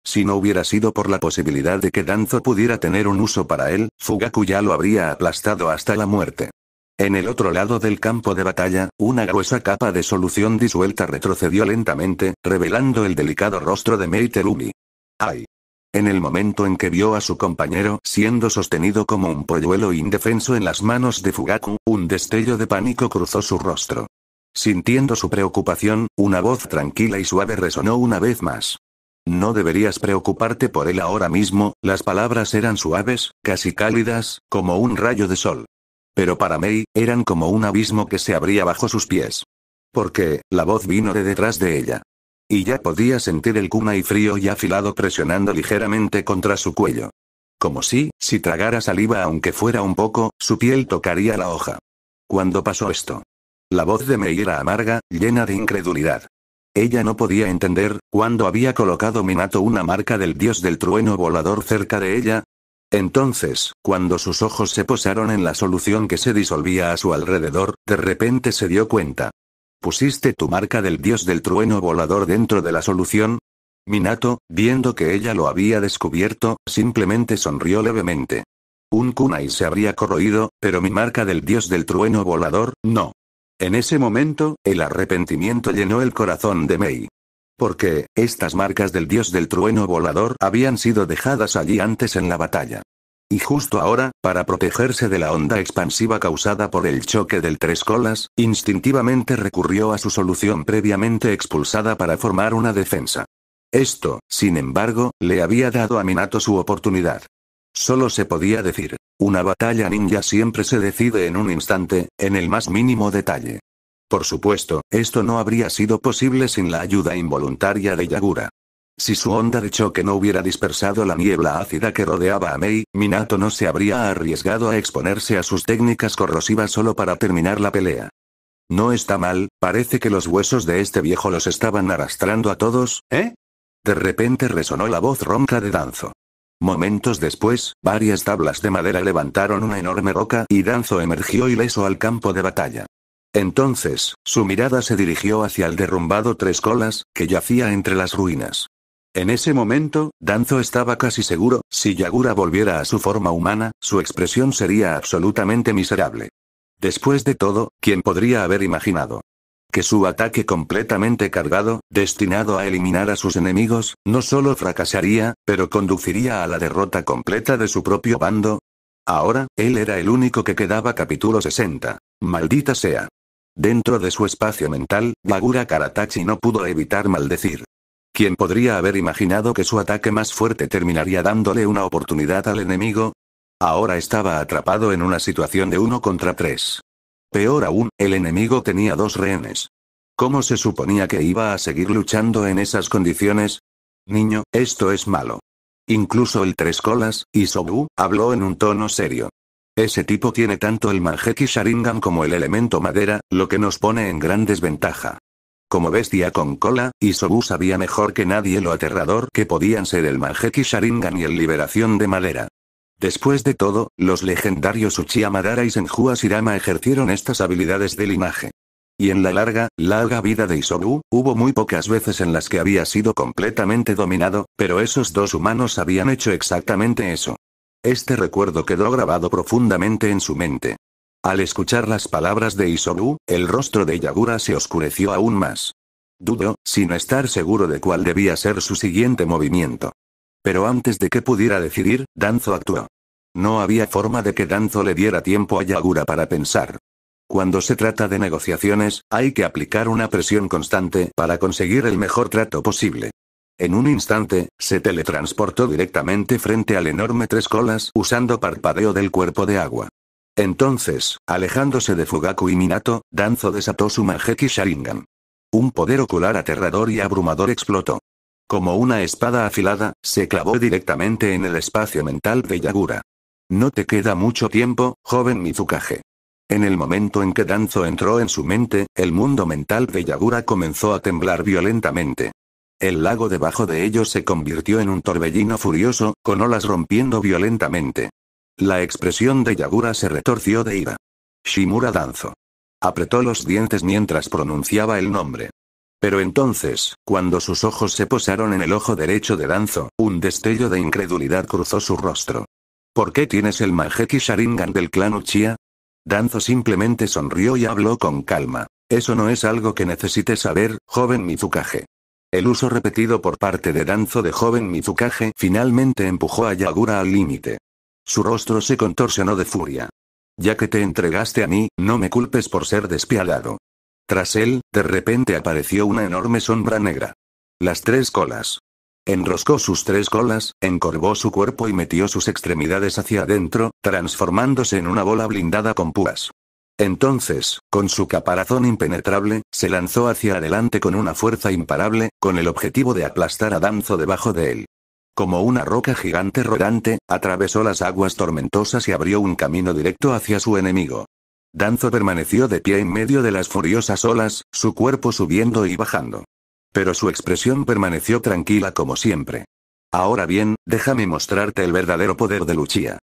Si no hubiera sido por la posibilidad de que Danzo pudiera tener un uso para él, Fugaku ya lo habría aplastado hasta la muerte. En el otro lado del campo de batalla, una gruesa capa de solución disuelta retrocedió lentamente, revelando el delicado rostro de Mei Terumi. ¡Ay! En el momento en que vio a su compañero siendo sostenido como un polluelo indefenso en las manos de Fugaku, un destello de pánico cruzó su rostro. Sintiendo su preocupación, una voz tranquila y suave resonó una vez más. No deberías preocuparte por él ahora mismo. Las palabras eran suaves, casi cálidas, como un rayo de sol. Pero para Mei, eran como un abismo que se abría bajo sus pies. Porque, la voz vino de detrás de ella. Y ya podía sentir el kunai frío y afilado presionando ligeramente contra su cuello. Como si tragara saliva aunque fuera un poco, su piel tocaría la hoja. ¿Cuándo pasó esto? La voz de Mei era amarga, llena de incredulidad. Ella no podía entender, ¿cuándo había colocado Minato una marca del dios del trueno volador cerca de ella? Entonces, cuando sus ojos se posaron en la solución que se disolvía a su alrededor, de repente se dio cuenta. ¿Pusiste tu marca del dios del trueno volador dentro de la solución? Minato, viendo que ella lo había descubierto, simplemente sonrió levemente. Un kunai se habría corroído, pero mi marca del dios del trueno volador, no. En ese momento, el arrepentimiento llenó el corazón de Mei. Porque, estas marcas del dios del trueno volador habían sido dejadas allí antes en la batalla. Y justo ahora, para protegerse de la onda expansiva causada por el choque del tres colas, instintivamente recurrió a su solución previamente expulsada para formar una defensa. Esto, sin embargo, le había dado a Minato su oportunidad. Solo se podía decir, una batalla ninja siempre se decide en un instante, en el más mínimo detalle. Por supuesto, esto no habría sido posible sin la ayuda involuntaria de Yagura. Si su onda de choque no hubiera dispersado la niebla ácida que rodeaba a Mei, Minato no se habría arriesgado a exponerse a sus técnicas corrosivas solo para terminar la pelea. No está mal, parece que los huesos de este viejo los estaban arrastrando a todos, ¿eh? De repente resonó la voz ronca de Danzo. Momentos después, varias tablas de madera levantaron una enorme roca y Danzo emergió ileso al campo de batalla. Entonces, su mirada se dirigió hacia el derrumbado tres colas, que yacía entre las ruinas. En ese momento, Danzo estaba casi seguro, si Yagura volviera a su forma humana, su expresión sería absolutamente miserable. Después de todo, ¿quién podría haber imaginado que su ataque completamente cargado, destinado a eliminar a sus enemigos, no solo fracasaría, pero conduciría a la derrota completa de su propio bando? Ahora, él era el único que quedaba. Capítulo 60. Maldita sea. Dentro de su espacio mental, Yagura Karatachi no pudo evitar maldecir. ¿Quién podría haber imaginado que su ataque más fuerte terminaría dándole una oportunidad al enemigo? Ahora estaba atrapado en una situación de 1 contra 3. Peor aún, el enemigo tenía 2 rehenes. ¿Cómo se suponía que iba a seguir luchando en esas condiciones? Niño, esto es malo. Incluso el tres colas, Isobu, habló en un tono serio. Ese tipo tiene tanto el Manjeki Sharingan como el elemento madera, lo que nos pone en gran desventaja. Como bestia con cola, Isobu sabía mejor que nadie lo aterrador que podían ser el Manjeki Sharingan y el Liberación de Madera. Después de todo, los legendarios Uchiha Madara y Senju Ashirama ejercieron estas habilidades de linaje. Y en la larga vida de Isobu, hubo muy pocas veces en las que había sido completamente dominado, pero esos dos humanos habían hecho exactamente eso. Este recuerdo quedó grabado profundamente en su mente. Al escuchar las palabras de Isobu, el rostro de Yagura se oscureció aún más. Dudó, sin estar seguro de cuál debía ser su siguiente movimiento. Pero antes de que pudiera decidir, Danzo actuó. No había forma de que Danzo le diera tiempo a Yagura para pensar. Cuando se trata de negociaciones, hay que aplicar una presión constante para conseguir el mejor trato posible. En un instante, se teletransportó directamente frente al enorme tres colas usando parpadeo del cuerpo de agua. Entonces, alejándose de Fugaku y Minato, Danzo desató su Manjeki Sharingan. Un poder ocular aterrador y abrumador explotó. Como una espada afilada, se clavó directamente en el espacio mental de Yagura. No te queda mucho tiempo, joven Mizukage. En el momento en que Danzo entró en su mente, el mundo mental de Yagura comenzó a temblar violentamente. El lago debajo de ellos se convirtió en un torbellino furioso, con olas rompiendo violentamente. La expresión de Yagura se retorció de ira. Shimura Danzo. Apretó los dientes mientras pronunciaba el nombre. Pero entonces, cuando sus ojos se posaron en el ojo derecho de Danzo, un destello de incredulidad cruzó su rostro. ¿Por qué tienes el Manjeki Sharingan del clan Uchiha? Danzo simplemente sonrió y habló con calma. Eso no es algo que necesites saber, joven Mizukage. El uso repetido por parte de Danzo de joven Mizukage finalmente empujó a Yagura al límite. Su rostro se contorsionó de furia. Ya que te entregaste a mí, no me culpes por ser despiadado. Tras él, de repente apareció una enorme sombra negra. Las tres colas. Enroscó sus tres colas, encorvó su cuerpo y metió sus extremidades hacia adentro, transformándose en una bola blindada con púas. Entonces, con su caparazón impenetrable, se lanzó hacia adelante con una fuerza imparable, con el objetivo de aplastar a Danzo debajo de él. Como una roca gigante rodante, atravesó las aguas tormentosas y abrió un camino directo hacia su enemigo. Danzo permaneció de pie en medio de las furiosas olas, su cuerpo subiendo y bajando. Pero su expresión permaneció tranquila como siempre. Ahora bien, déjame mostrarte el verdadero poder de Uchiha.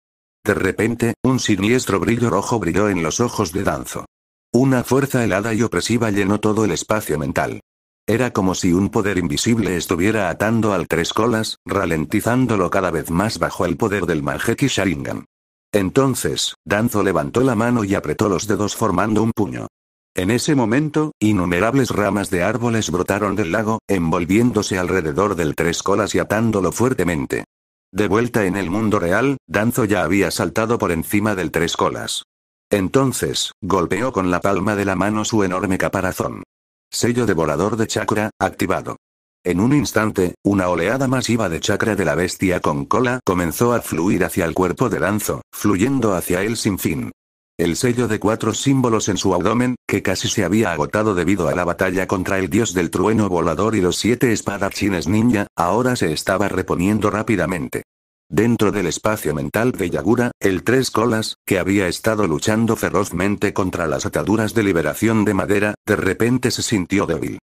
De repente, un siniestro brillo rojo brilló en los ojos de Danzo. Una fuerza helada y opresiva llenó todo el espacio mental. Era como si un poder invisible estuviera atando al Tres Colas, ralentizándolo cada vez más bajo el poder del Mangekyou Sharingan. Entonces, Danzo levantó la mano y apretó los dedos formando un puño. En ese momento, innumerables ramas de árboles brotaron del lago, envolviéndose alrededor del Tres Colas y atándolo fuertemente. De vuelta en el mundo real, Danzo ya había saltado por encima del Tres Colas. Entonces, golpeó con la palma de la mano su enorme caparazón. Sello devorador de chakra, activado. En un instante, una oleada masiva de chakra de la bestia con cola comenzó a fluir hacia el cuerpo de Danzo, fluyendo hacia él sin fin. El sello de 4 símbolos en su abdomen, que casi se había agotado debido a la batalla contra el dios del trueno volador y los 7 espadachines ninja, ahora se estaba reponiendo rápidamente. Dentro del espacio mental de Yagura, el Tres Colas, que había estado luchando ferozmente contra las ataduras de liberación de madera, de repente se sintió débil.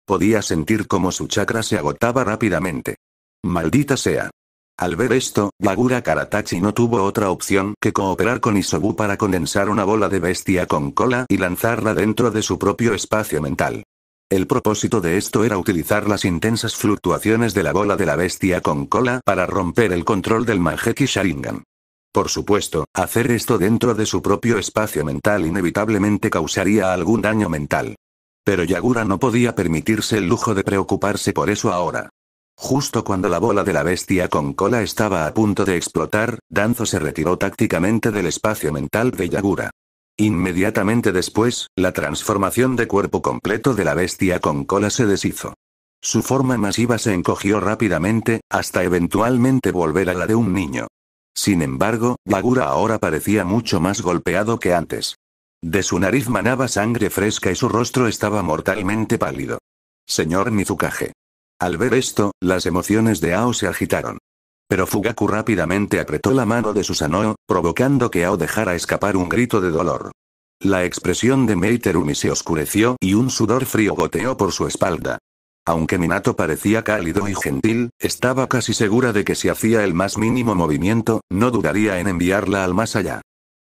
Podía sentir cómo su chakra se agotaba rápidamente. ¡Maldita sea! Al ver esto, Yagura Karatachi no tuvo otra opción que cooperar con Isobu para condensar una bola de bestia con cola y lanzarla dentro de su propio espacio mental. El propósito de esto era utilizar las intensas fluctuaciones de la bola de la bestia con cola para romper el control del Mangekyou Sharingan. Por supuesto, hacer esto dentro de su propio espacio mental inevitablemente causaría algún daño mental. Pero Yagura no podía permitirse el lujo de preocuparse por eso ahora. Justo cuando la bola de la bestia con cola estaba a punto de explotar, Danzo se retiró tácticamente del espacio mental de Yagura. Inmediatamente después, la transformación de cuerpo completo de la bestia con cola se deshizo. Su forma masiva se encogió rápidamente, hasta eventualmente volver a la de un niño. Sin embargo, Yagura ahora parecía mucho más golpeado que antes. De su nariz manaba sangre fresca y su rostro estaba mortalmente pálido. Señor Mizukage. Al ver esto, las emociones de Ao se agitaron. Pero Fugaku rápidamente apretó la mano de Susanoo, provocando que Ao dejara escapar un grito de dolor. La expresión de Meiterumi se oscureció y un sudor frío goteó por su espalda. Aunque Minato parecía cálido y gentil, estaba casi segura de que si hacía el más mínimo movimiento, no dudaría en enviarla al más allá.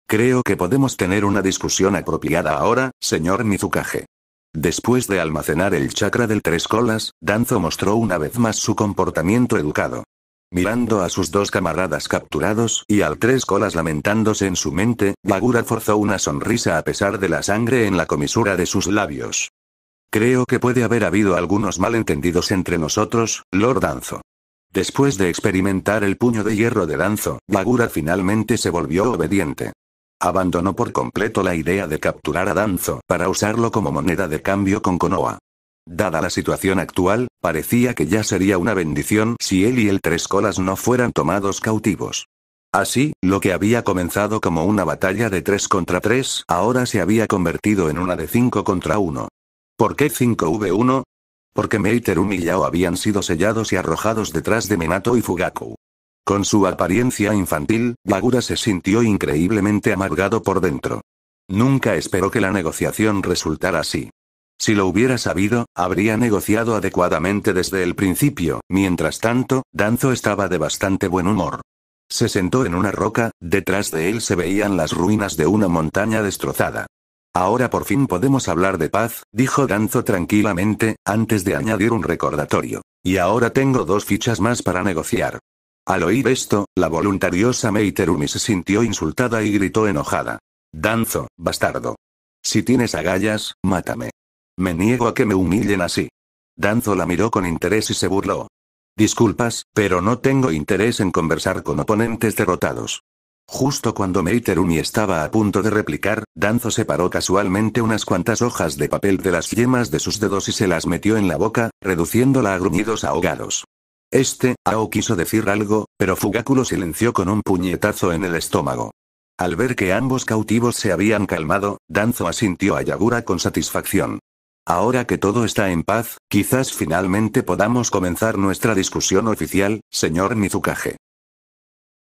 Creo que podemos tener una discusión apropiada ahora, señor Mizukage. Después de almacenar el chakra del Tres Colas, Danzo mostró una vez más su comportamiento educado. Mirando a sus 2 camaradas capturados y al Tres Colas lamentándose en su mente, Yagura forzó una sonrisa a pesar de la sangre en la comisura de sus labios. Creo que puede haber habido algunos malentendidos entre nosotros, Lord Danzo. Después de experimentar el puño de hierro de Danzo, Yagura finalmente se volvió obediente. Abandonó por completo la idea de capturar a Danzo para usarlo como moneda de cambio con Konoha. Dada la situación actual, parecía que ya sería una bendición si él y el Tres Colas no fueran tomados cautivos. Así, lo que había comenzado como una batalla de 3 contra 3, ahora se había convertido en una de 5 contra 1. ¿Por qué 5v1? Porque Meiterumi y Yao habían sido sellados y arrojados detrás de Minato y Fugaku. Con su apariencia infantil, Yagura se sintió increíblemente amargado por dentro. Nunca esperó que la negociación resultara así. Si lo hubiera sabido, habría negociado adecuadamente desde el principio. Mientras tanto, Danzo estaba de bastante buen humor. Se sentó en una roca, detrás de él se veían las ruinas de una montaña destrozada. Ahora por fin podemos hablar de paz, dijo Danzo tranquilamente, antes de añadir un recordatorio. Y ahora tengo 2 fichas más para negociar. Al oír esto, la voluntariosa Meiterumi se sintió insultada y gritó enojada. Danzo, bastardo. Si tienes agallas, mátame. Me niego a que me humillen así. Danzo la miró con interés y se burló. Disculpas, pero no tengo interés en conversar con oponentes derrotados. Justo cuando Meiterumi estaba a punto de replicar, Danzo separó casualmente unas cuantas hojas de papel de las yemas de sus dedos y se las metió en la boca, reduciéndola a gruñidos ahogados. Ao quiso decir algo, pero Fugaku lo silenció con un puñetazo en el estómago. Al ver que ambos cautivos se habían calmado, Danzo asintió a Yagura con satisfacción. Ahora que todo está en paz, quizás finalmente podamos comenzar nuestra discusión oficial, señor Mizukage.